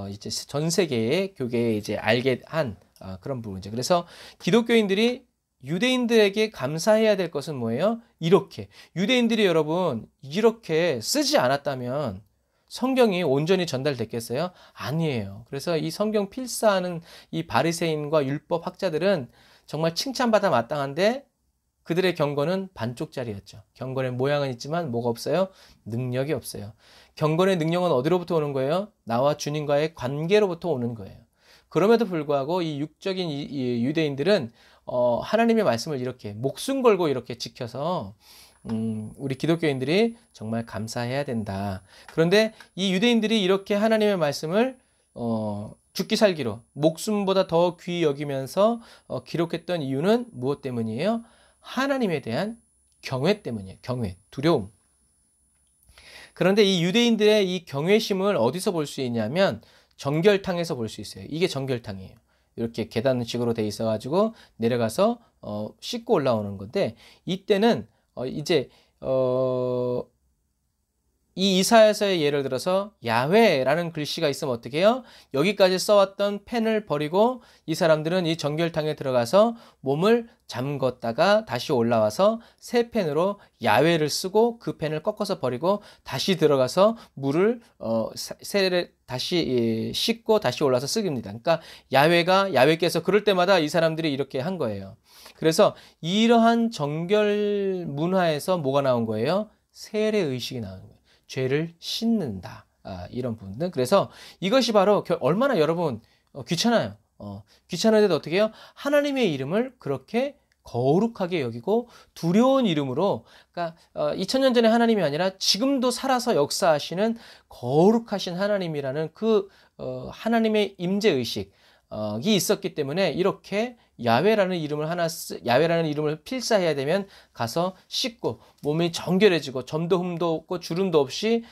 이제 전 세계의 교계에 이제 알게 한 그런 부분이죠. 그래서 기독교인들이 유대인들에게 감사해야 될 것은 뭐예요? 이렇게 유대인들이 여러분 이렇게 쓰지 않았다면 성경이 온전히 전달됐겠어요? 아니에요. 그래서 이 성경 필사하는 이 바리새인과 율법 학자들은 정말 칭찬받아 마땅한데 그들의 경건은 반쪽짜리였죠. 경건의 모양은 있지만 뭐가 없어요? 능력이 없어요. 경건의 능력은 어디로부터 오는 거예요? 나와 주님과의 관계로부터 오는 거예요. 그럼에도 불구하고 이 육적인 이 유대인들은 하나님의 말씀을 이렇게 목숨 걸고 이렇게 지켜서 우리 기독교인들이 정말 감사해야 된다. 그런데 이 유대인들이 이렇게 하나님의 말씀을 죽기 살기로 목숨보다 더 귀히 여기면서 기록했던 이유는 무엇 때문이에요? 하나님에 대한 경외 때문이에요. 경외, 두려움. 그런데 이 유대인들의 이 경외심을 어디서 볼 수 있냐면 정결탕에서 볼 수 있어요. 이게 정결탕이에요. 이렇게 계단식으로 돼 있어가지고 내려가서 씻고 올라오는 건데 이때는 이제 이 이사야서의 예를 들어서 야훼라는 글씨가 있으면 어떻게 해요? 여기까지 써왔던 펜을 버리고 이 사람들은 이 정결탕에 들어가서 몸을 잠궜다가 다시 올라와서 새 펜으로 야훼를 쓰고 그 펜을 꺾어서 버리고 다시 들어가서 물을 새를 다시 씻고 다시 올라와서 쓰깁니다. 그러니까 야훼께서 그럴 때마다 이 사람들이 이렇게 한 거예요. 그래서 이러한 정결 문화에서 뭐가 나온 거예요? 세례 의식이 나오는 거예요. 죄를 씻는다. 이런 부분들. 그래서 이것이 바로 얼마나 여러분 귀찮아요. 귀찮은데도 어떻게 해요? 하나님의 이름을 그렇게 거룩하게 여기고 두려운 이름으로, 그러니까 2000년 전에 하나님이 아니라 지금도 살아서 역사하시는 거룩하신 하나님이라는 그 하나님의 임재의식, 있었기 때문에 이렇게 야훼라는 이름을 필사해야 되면 가서 씻고 몸이 정결해지고 점도 흠도 없고 주름도 없이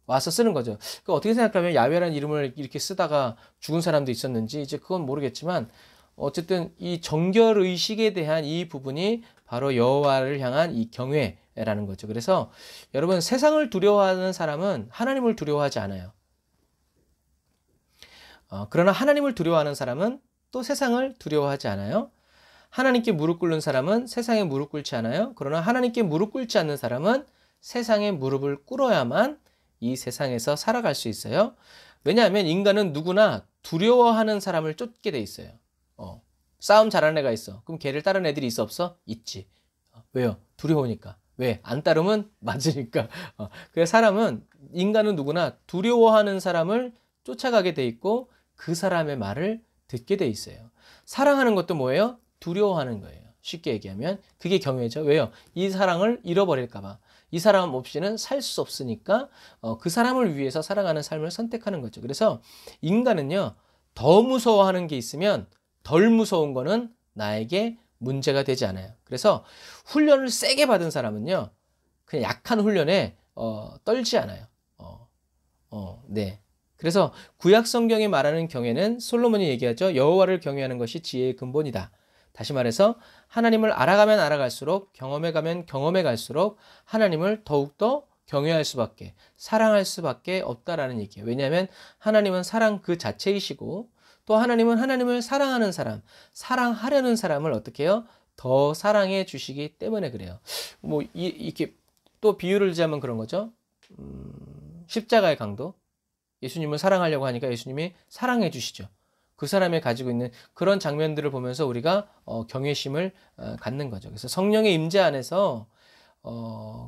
와서 쓰는 거죠. 그 어떻게 생각하면 야훼라는 이름을 이렇게 쓰다가 죽은 사람도 있었는지 이제 그건 모르겠지만 어쨌든 이 정결 의식에 대한 이 부분이 바로 여호와를 향한 이 경외라는 거죠. 그래서 여러분 세상을 두려워하는 사람은 하나님을 두려워하지 않아요. 그러나 하나님을 두려워하는 사람은 또 세상을 두려워하지 않아요. 하나님께 무릎 꿇는 사람은 세상에 무릎 꿇지 않아요. 그러나 하나님께 무릎 꿇지 않는 사람은 세상에 무릎을 꿇어야만 이 세상에서 살아갈 수 있어요. 왜냐하면 인간은 누구나 두려워하는 사람을 쫓게 돼 있어요. 싸움 잘하는 애가 있어. 그럼 걔를 따르는 애들이 있어 없어? 있지. 왜요? 두려우니까. 왜? 안 따르면 맞으니까. 그래서 인간은 누구나 두려워하는 사람을 쫓아가게 돼 있고 그 사람의 말을 듣게 돼 있어요. 사랑하는 것도 뭐예요? 두려워하는 거예요. 쉽게 얘기하면 그게 경외죠. 왜요? 이 사랑을 잃어버릴까 봐. 이 사람 없이는 살 수 없으니까 그 사람을 위해서 살아가는 삶을 선택하는 거죠. 그래서 인간은요. 더 무서워하는 게 있으면 덜 무서운 거는 나에게 문제가 되지 않아요. 그래서 훈련을 세게 받은 사람은요. 그냥 약한 훈련에 떨지 않아요. 네. 그래서 구약 성경이 말하는 경외는 솔로몬이 얘기하죠. 여호와를 경외하는 것이 지혜의 근본이다. 다시 말해서 하나님을 알아가면 알아갈수록 경험해가면 경험해 갈수록 하나님을 더욱더 경외할 수밖에 사랑할 수밖에 없다라는 얘기예요. 왜냐하면 하나님은 사랑 그 자체이시고 또 하나님은 하나님을 사랑하는 사람, 사랑하려는 사람을 어떻게 해요? 더 사랑해 주시기 때문에 그래요. 뭐 이렇게 또 비유를 들자면 그런 거죠. 십자가의 강도. 예수님을 사랑하려고 하니까 예수님이 사랑해 주시죠. 그 사람이 가지고 있는 그런 장면들을 보면서 우리가 경외심을 갖는 거죠. 그래서 성령의 임재 안에서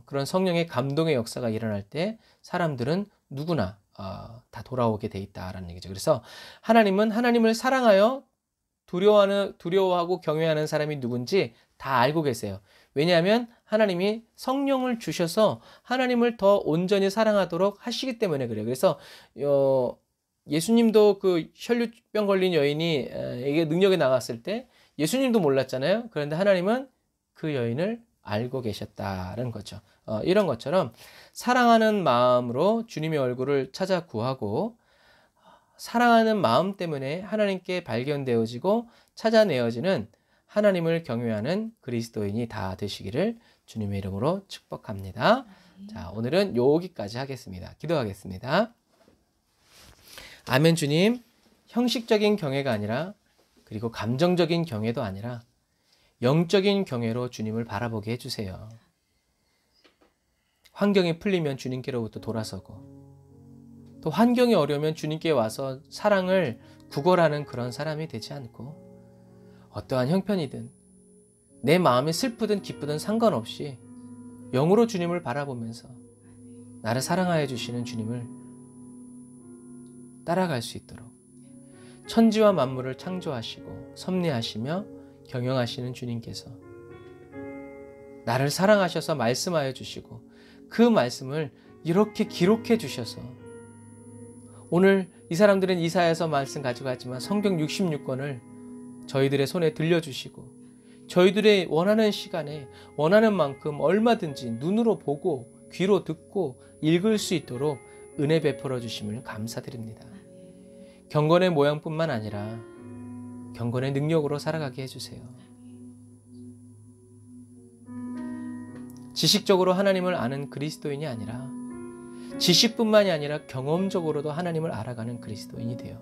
그런 성령의 감동의 역사가 일어날 때 사람들은 누구나 다 돌아오게 돼 있다라는 얘기죠. 그래서 하나님은 하나님을 사랑하여 두려워하고 경외하는 사람이 누군지 다 알고 계세요. 왜냐하면 하나님이 성령을 주셔서 하나님을 더 온전히 사랑하도록 하시기 때문에 그래요. 그래서 예수님도 그 혈류병 걸린 여인이 에게 능력이 나갔을 때 예수님도 몰랐잖아요. 그런데 하나님은 그 여인을 알고 계셨다는 거죠. 이런 것처럼 사랑하는 마음으로 주님의 얼굴을 찾아 구하고 사랑하는 마음 때문에 하나님께 발견되어지고 찾아내어지는 하나님을 경외하는 그리스도인이 다 되시기를 주님의 이름으로 축복합니다. 자, 오늘은 여기까지 하겠습니다. 기도하겠습니다. 아멘. 주님, 형식적인 경외가 아니라 그리고 감정적인 경외도 아니라 영적인 경외로 주님을 바라보게 해주세요. 환경이 풀리면 주님께로부터 돌아서고 또 환경이 어려우면 주님께 와서 사랑을 구걸하는 그런 사람이 되지 않고 어떠한 형편이든 내 마음이 슬프든 기쁘든 상관없이 영으로 주님을 바라보면서 나를 사랑하여 주시는 주님을 따라갈 수 있도록 천지와 만물을 창조하시고 섭리하시며 경영하시는 주님께서 나를 사랑하셔서 말씀하여 주시고 그 말씀을 이렇게 기록해 주셔서 오늘 이 사람들은 이사야서 말씀 가지고 왔지만 성경 66권을 저희들의 손에 들려주시고 저희들의 원하는 시간에 원하는 만큼 얼마든지 눈으로 보고 귀로 듣고 읽을 수 있도록 은혜 베풀어 주심을 감사드립니다. 경건의 모양뿐만 아니라 경건의 능력으로 살아가게 해주세요. 지식적으로 하나님을 아는 그리스도인이 아니라 지식뿐만이 아니라 경험적으로도 하나님을 알아가는 그리스도인이 되어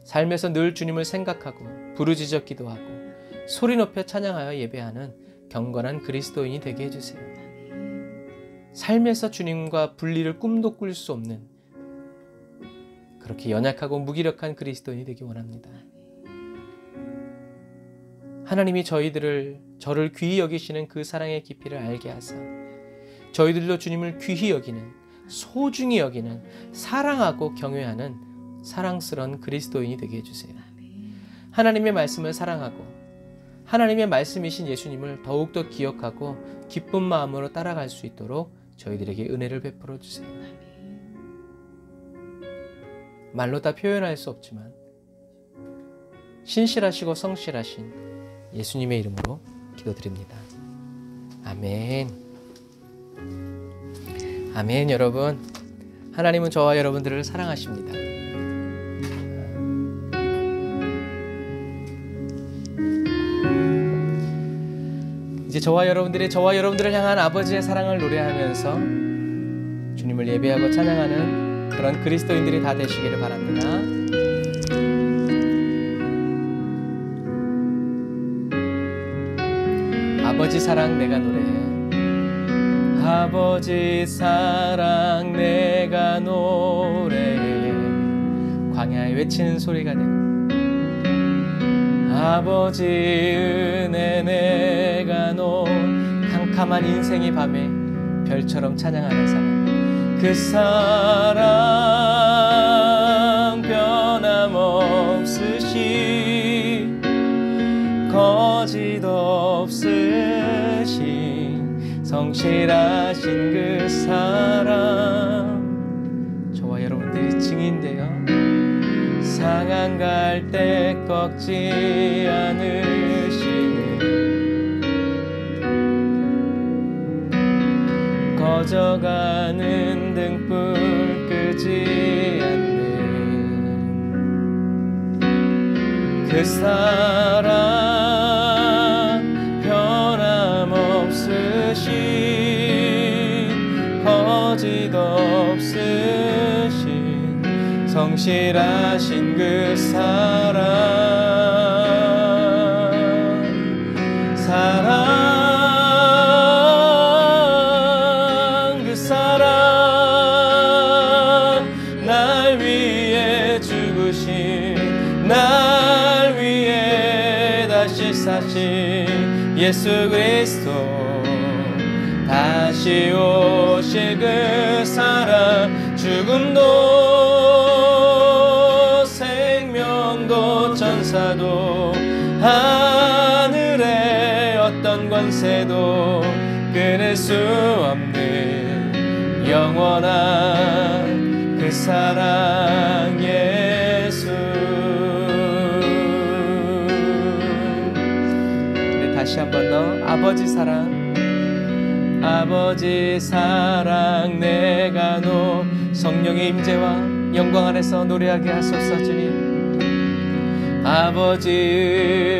삶에서 늘 주님을 생각하고 부르짖어 기도하고 소리 높여 찬양하여 예배하는 경건한 그리스도인이 되게 해주세요. 삶에서 주님과 분리를 꿈도 꿀 수 없는 그렇게 연약하고 무기력한 그리스도인이 되기 원합니다. 하나님이 저를 귀히 여기시는 그 사랑의 깊이를 알게 하사 저희들도 주님을 귀히 여기는 소중히 여기는 사랑하고 경외하는 사랑스러운 그리스도인이 되게 해주세요. 하나님의 말씀을 사랑하고 하나님의 말씀이신 예수님을 더욱더 기억하고 기쁜 마음으로 따라갈 수 있도록 저희들에게 은혜를 베풀어 주세요. 말로 다 표현할 수 없지만 신실하시고 성실하신 예수님의 이름으로 기도드립니다. 아멘. 아멘. 여러분, 하나님은 저와 여러분들을 사랑하십니다. 이제 저와 여러분들을 향한 아버지의 사랑을 노래하면서 주님을 예배하고 찬양하는 그런 그리스도인들이 다 되시기를 바랍니다. 아버지 사랑 내가 노래해. 아버지 사랑 내가 노래해. 광야에 외치는 소리가 되고, 아버지 은혜 내가 캄캄한 인생의 밤에 별처럼 찬양하는 사랑, 그 사랑 변함없으시 거짓 없으신 성실하신 그 사랑, 저와 여러분들이 증인되어 상한 갈 때 꺾지 않으시는, 꺼져가는 등불 끄지 않는 그 사랑 변함없으신 거짓 없으신 성실하신 그 사랑, 그 사랑 날 위해 죽으신, 날 위해 다시 사신 예수 그리스도, 다시 오실 그 사랑, 죽음도 생명도 천사도 하늘의 어떤 권세도 끊을 수 없는 영원한 그 사랑 예수. 우리 다시 한 번 더 아버지 사랑, 아버지 사랑 내가 성령의 임재와 영광 안에서 노래하게 하소서. 주님, 아버지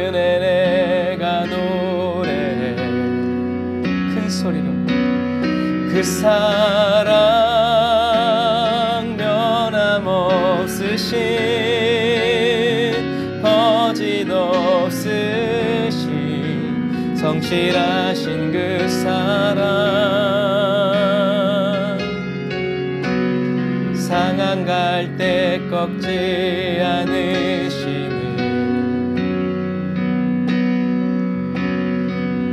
은혜 내가 노래해 큰 소리로, 그 사랑 변함없으신 거짓 없으신 성실하신 그 사랑, 상한 갈 때 꺾지 않으시는,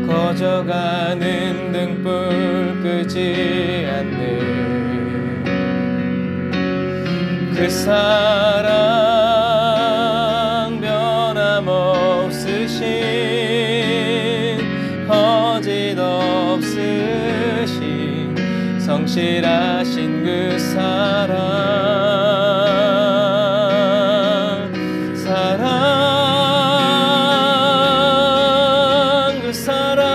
꺼져가는 등불 끄지 않는 그 사랑 변함없으신 거짓 없으신 성실하신 그 사랑, 그 사랑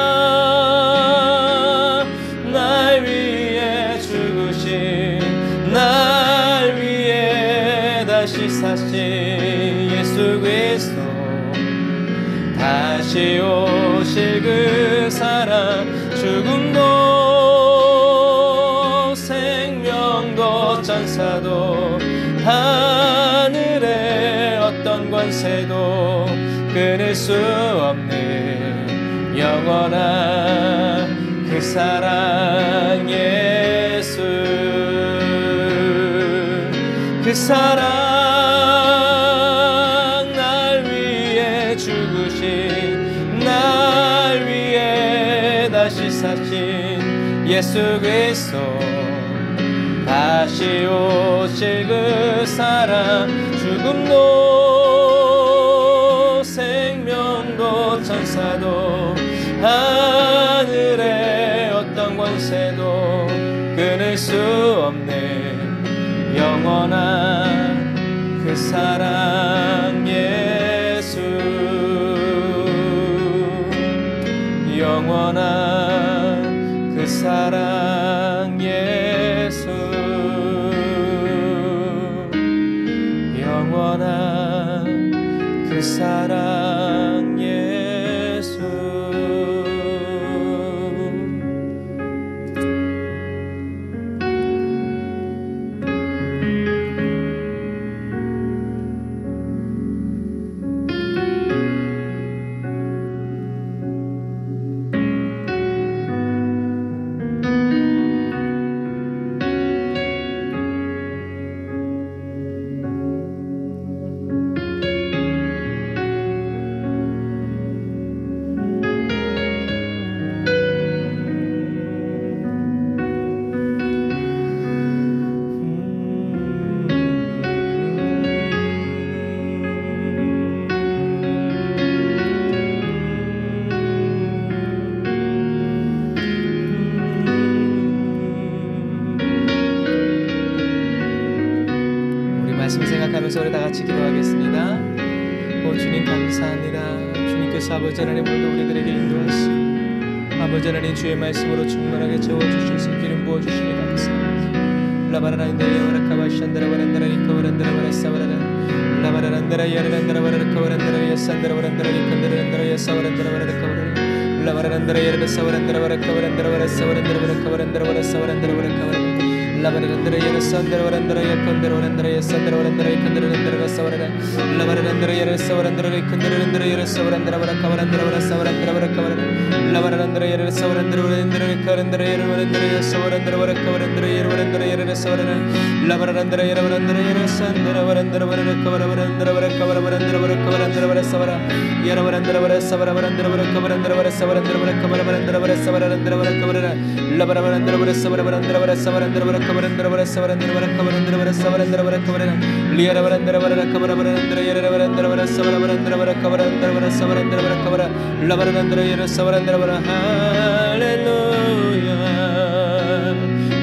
날 위해 죽으신, 날 위해 다시 사신 예수 그리스도, 다시 오실 그 사랑, 죽음도 생명도 천사도 하늘의 어떤 권세도 끊을 수 없는 영원한 그 사랑 예수. 그 사랑 날 위해 죽으신, 날 위해 다시 사신 예수 그리스도, 다시 오실 그 사랑, 죽음도 생명도 천사도 하늘의 어떤 권세도 끊을 수 없는 영원한 그 사랑 예수. 영원한 그 사랑 예수, 영원한 그 사랑 예수. 말씀 생각하면서 우리 다 같이 기도하겠습니다. 오 주님 감사합니다. 주님께서 아버지 하나님 오늘도 우리들에게 인도하시고 아버지 하나님 주의 말씀으로 충만하게 채워주셔서 기름 부어주시니 감사합니다. 라바라란다야 와라카바샨다라 와란다라 리카와란다라 와라사와라라 라바라란다라 야라란다라 와라카와란다라 야산다라 와란다라 리칸다라란다라 야사와란다라 와라카와라라 라바라란다라 야라사와란다라 와라카와란다라 와라사와란다라 와라카와란다라 와라사와란다라 와라카와라라 라바라란다라 야라산다라 와란다라 야칸다라 와란다라 야산다라 와란다라 야칸다라란다라 와사와라라 라바라란다라 야라사와란다라 리칸다라란다라 야라사와란다라 와라카와란다라 와라사와란다라 와라카와라라 라바라란다라 야라사와란다라 와란다라 리카란다라 야라와란다라 야사와란다라 와라카와란다라 야라와란다라 야라사와라라 라바라란다라 야라와란다라 야라산다라 와란다라 와라카와라란다라 와라카와라란다라 와라카와란다라 와라사와라 야라와란다라 와라사와라 와란다라 와라카와란다라 와라사와란다라 와라카와라란다라 와라사와라란다라 와라카와라라 라바라란다라 와라사와라 와란다라 와라사와란다라 와라카와란다라 와라사와란다라 와라카와란다라 와라사와란다라 와라카와라라 리아라바란다라 와라카와라바란다라 야라와란다라 와라사와라바란다라 와라카와란다라 와라사와란다라 와라카와라 라바라란다라 야라사와란다라 와라 할렐루야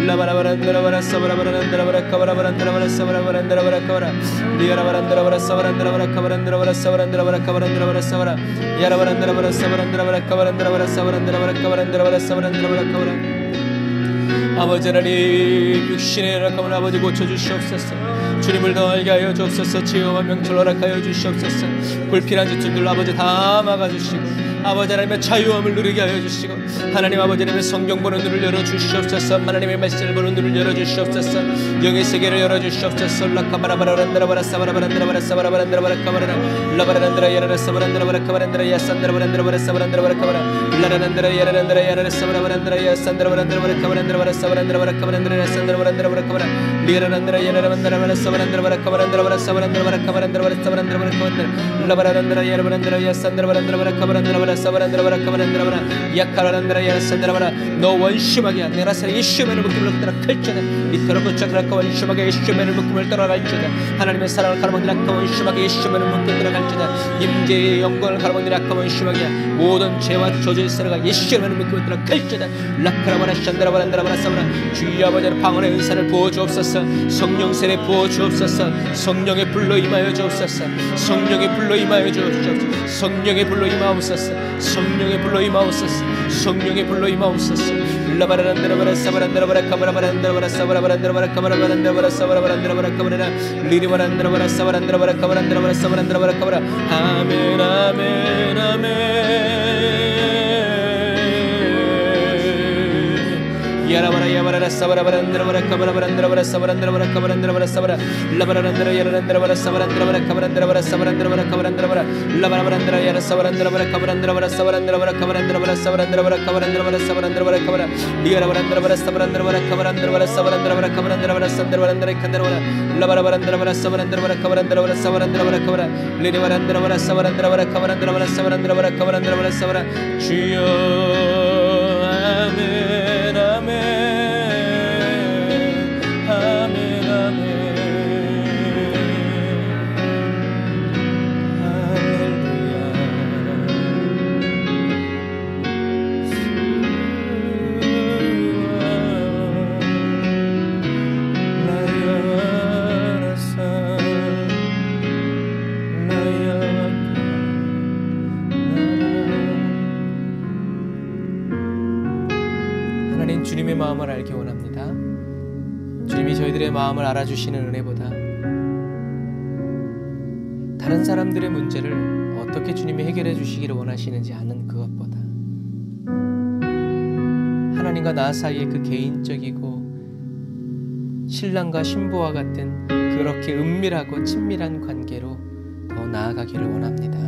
라바라바란다라 와라사와라바란다라 와라카와라바란다라 와라사와라바란다라 와라카와라 리아라바란다라 와라사와란다라 와라카와란다라 와라사와란다라 와라카와란다라 와라사와라 야라바란다라 와라사와란다라 와라카와란다라 와라사와란다라 와라카와란다라 와라사와란다라 와라카와라 아버지 하나님 육신의 허락함을 아버지 고쳐주시옵소서. 주님을 더 알게 하여 주옵소서. 지혜와 명철 허락하여 주시옵소서. 불필요한 짓들을 아버지 다 막아주시고 아버지 하나님의 자유함을 누리게 하여 주시고 하나님 아버지 하나님의 성경 보는 눈을 열어주시옵소서. 하나님의 말씀을 보는 눈을 열어주시옵소서. 영의 세계를 열어주시옵소서. 라카바라바라란다라바라사바라바란다라바라사바라바란다라바라카바라라 라바라란다라 야라라사바란다라 바라카바란다라 야산다라 바란다라 바라사바란다라 바라카바라 라라란다라 야라란다라 야라라사바라바란다라 야산다라 바란다라 바라카바란다라 바라사바란다라 바라카바란다라 야산다라 바란다라 바라카바라 리아라란다라 야라라반다라 바라사바란다라 바라카바란다라 바라사바란다라 바라카바란다라 바라사바란다라 바라카바란다라 라바라란다라 야라바란다라 야산다라 바란다라 바라카바란다라 사바란다라 바라카바란다라 바라 야카라란다라 야라산다라 바라 너 원심하게 내가 사랑 예수면을 묶음을 따라 갈지어다 이토록 고착하라카 원심하게 예수면을 묶음을 따라 갈지어다 하나님의 사랑을 가르몬드라카 원심하게 예수면을 묶음을 따라 갈지어다 임재의 영광을 가르몬드라카 원심하게 모든 죄와 저주의 세력가 예수면을 묶음을 따라 갈지어다 라카라바라 샨다라 바란다라 바라 사바라 주의 아버지의 방언의 은사를 부어주옵소서. 성령 세례 부어주옵소서. 성령의 불로 임하여 주옵소서. 성령의 불로 임하여 주옵소서. 성령의 불로 임하옵소서. 성령의 불로 임하옵소서. 성령의 불로 임하옵소서. 라바라란다라 바라사바란다라 바라카바라바란다라 바라사바라바란다라 바라카바라바란다라 바라사바라바란다라 바라카바라라 리리바란다라 바라사바란다라 바라카바란다라 바라사바란다라 바라카바라 아멘 아멘 아멘 야라바라 야바라라 사바라바란다라 바라카바라바란다라 바라사바란다라 바라카바란다라 바라사바라 라바라란다라 야라란다라 바라사바란다라 바라카바란다라 바라사바란다라 바라카바란다라 바라 라바라바란다라 야라사바란다라 바라카바란다라 바라사바란다라 바라카바란다라 바라사바란다라 바라카바란다라 바라사바란다라 바라카바라 리아라바란다라 바라사바란다라 바라카바란다라 바라사바란다라 바라카바란다라 바라산다라 바란다라 칸다라 바라 라바라바란다라 바라사바란다라 바라카바란다라 바라사바란다라 바라카바라 리리바란다라 바라사바란다라 바라카바란다라 바라사바란다라 바라카바란다라 바라사바라 주여 아멘 아멘 아멘 아멘 할렐루야 배우기 원합니다. 주님이 저희들의 마음을 알아주시는 은혜보다 다른 사람들의 문제를 어떻게 주님이 해결해 주시기를 원하시는지 아는 그것보다 하나님과 나 사이의 그 개인적이고 신랑과 신부와 같은 그렇게 은밀하고 친밀한 관계로 더 나아가기를 원합니다.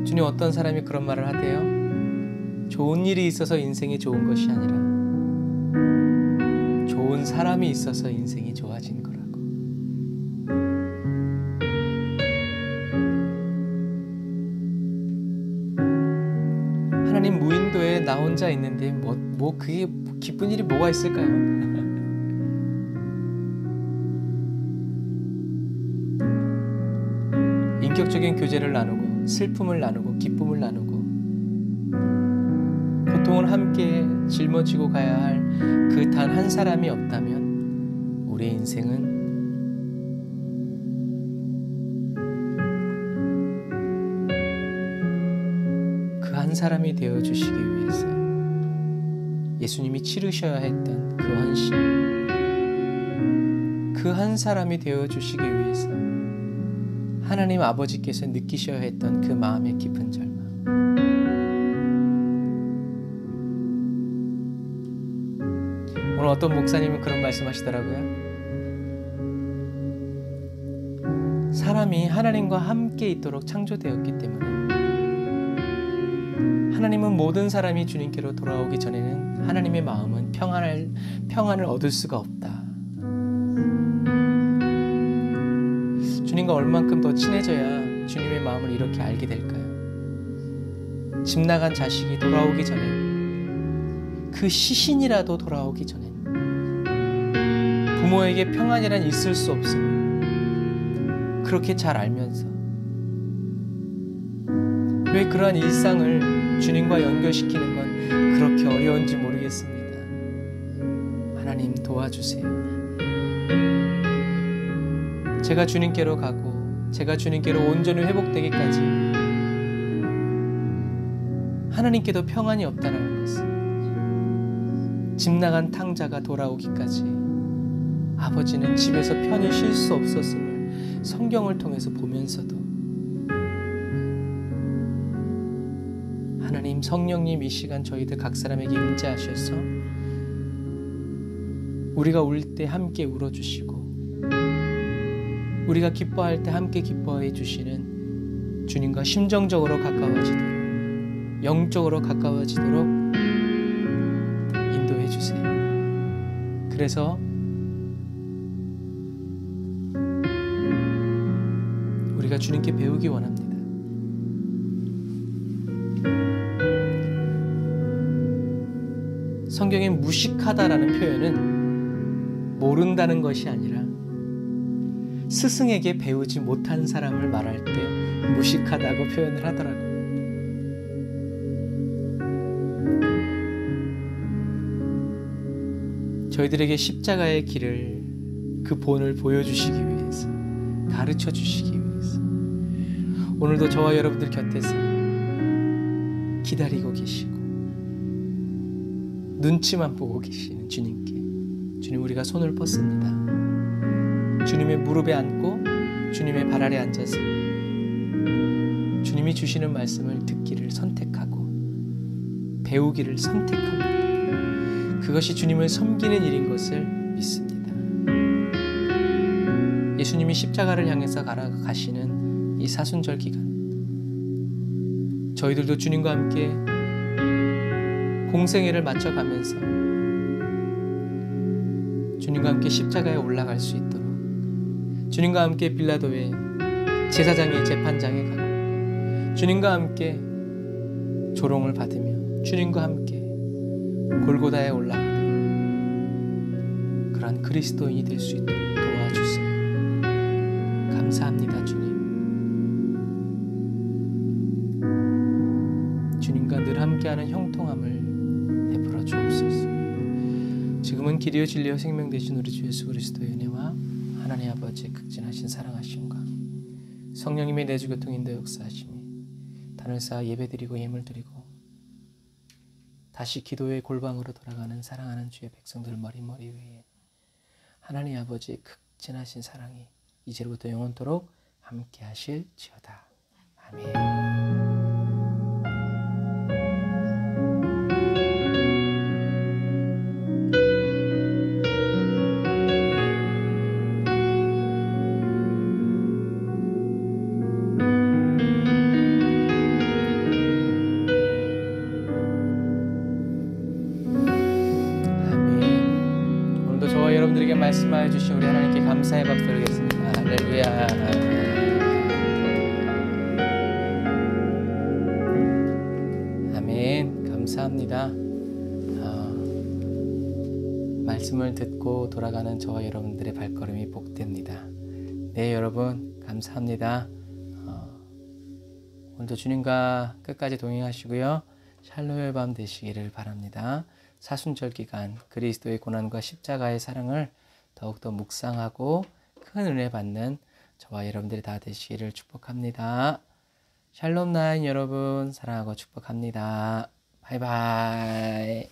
주님, 어떤 사람이 그런 말을 하대요. 좋은 일이 있어서 인생이 좋은 것이 아니라 좋은 사람이 있어서 인생이 좋아진 거라고. 하나님, 무인도에 나 혼자 있는데 뭐 그게 기쁜 일이 뭐가 있을까요? 인격적인 교제를 나누고 슬픔을 나누고 기쁨을 나누고 고통을 함께 짊어지고 가야 할 그 단 한 사람이 없다면 우리의 인생은 그 한 사람이 되어주시기 위해서 예수님이 치르셔야 했던 그 헌신, 그 한 사람이 되어주시기 위해서 하나님 아버지께서 느끼셔야 했던 그 마음의 깊은 절망. 오늘 어떤 목사님은 그런 말씀하시더라고요. 사람이 하나님과 함께 있도록 창조되었기 때문에 하나님은 모든 사람이 주님께로 돌아오기 전에는 하나님의 마음은 평안을 얻을 수가 없다. 주님과 얼만큼 더 친해져야 주님의 마음을 이렇게 알게 될까요? 집 나간 자식이 돌아오기 전에, 그 시신이라도 돌아오기 전에 부모에게 평안이란 있을 수 없음을 그렇게 잘 알면서 왜 그러한 일상을 주님과 연결시키는 건 그렇게 어려운지 모르겠습니다. 하나님 도와주세요. 제가 주님께로 가고 제가 주님께로 온전히 회복되기까지 하나님께도 평안이 없다는 것을, 집 나간 탕자가 돌아오기까지 아버지는 집에서 편히 쉴 수 없었음을 성경을 통해서 보면서도 하나님, 성령님 이 시간 저희들 각 사람에게 임재하셔서 우리가 울 때 함께 울어주시고 우리가 기뻐할 때 함께 기뻐해 주시는 주님과 심정적으로 가까워지도록, 영적으로 가까워지도록 인도해 주세요. 그래서 우리가 주님께 배우기 원합니다. 성경에 무식하다라는 표현은 모른다는 것이 아니라 스승에게 배우지 못한 사람을 말할 때 무식하다고 표현을 하더라고요. 저희들에게 십자가의 길을, 그 본을 보여주시기 위해서, 가르쳐 주시기 위해서 오늘도 저와 여러분들 곁에서 기다리고 계시고 눈치만 보고 계시는 주님께, 주님, 우리가 손을 뻗습니다. 주님의 무릎에 앉고 주님의 발 아래 앉아서 주님이 주시는 말씀을 듣기를 선택하고 배우기를 선택합니다. 그것이 주님을 섬기는 일인 것을 믿습니다. 예수님이 십자가를 향해서 가시는 이 사순절 기간, 저희들도 주님과 함께 공생애를 맞춰가면서 주님과 함께 십자가에 올라갈 수 있도록, 주님과 함께 빌라도의 제사장의 재판장에 가고 주님과 함께 조롱을 받으며 주님과 함께 골고다에 올라가는 그러한 그리스도인이 될 수 있도록 도와주세요. 감사합니다. 주님과 늘 함께하는 형통함을 베풀어 주옵소서. 지금은 길이요 진리요 생명 되신 우리 주 예수 그리스도의 은혜와 하나님 아버지의 극진하신 사랑하심과 성령님의 내주 교통 인도 역사하심이 단을 쌓아 예배드리고 예물드리고 다시 기도의 골방으로 돌아가는 사랑하는 주의 백성들 머리 위에 하나님 아버지의 극진하신 사랑이 이제부터 영원토록 함께 하실지어다. 아멘. 저와 여러분들에게 말씀하여 주신 우리 하나님께 감사의 박수 드리겠습니다. 할렐루야. 아멘. 감사합니다. 말씀을 듣고 돌아가는 저와 여러분들의 발걸음이 복됩니다. 네, 여러분 감사합니다. 오늘도 주님과 끝까지 동행하시고요. 샬롬의 밤 되시기를 바랍니다. 사순절 기간 그리스도의 고난과 십자가의 사랑을 더욱더 묵상하고 큰 은혜 받는 저와 여러분들이 다 되시기를 축복합니다. 샬롬 나인 여러분 사랑하고 축복합니다. 바이바이.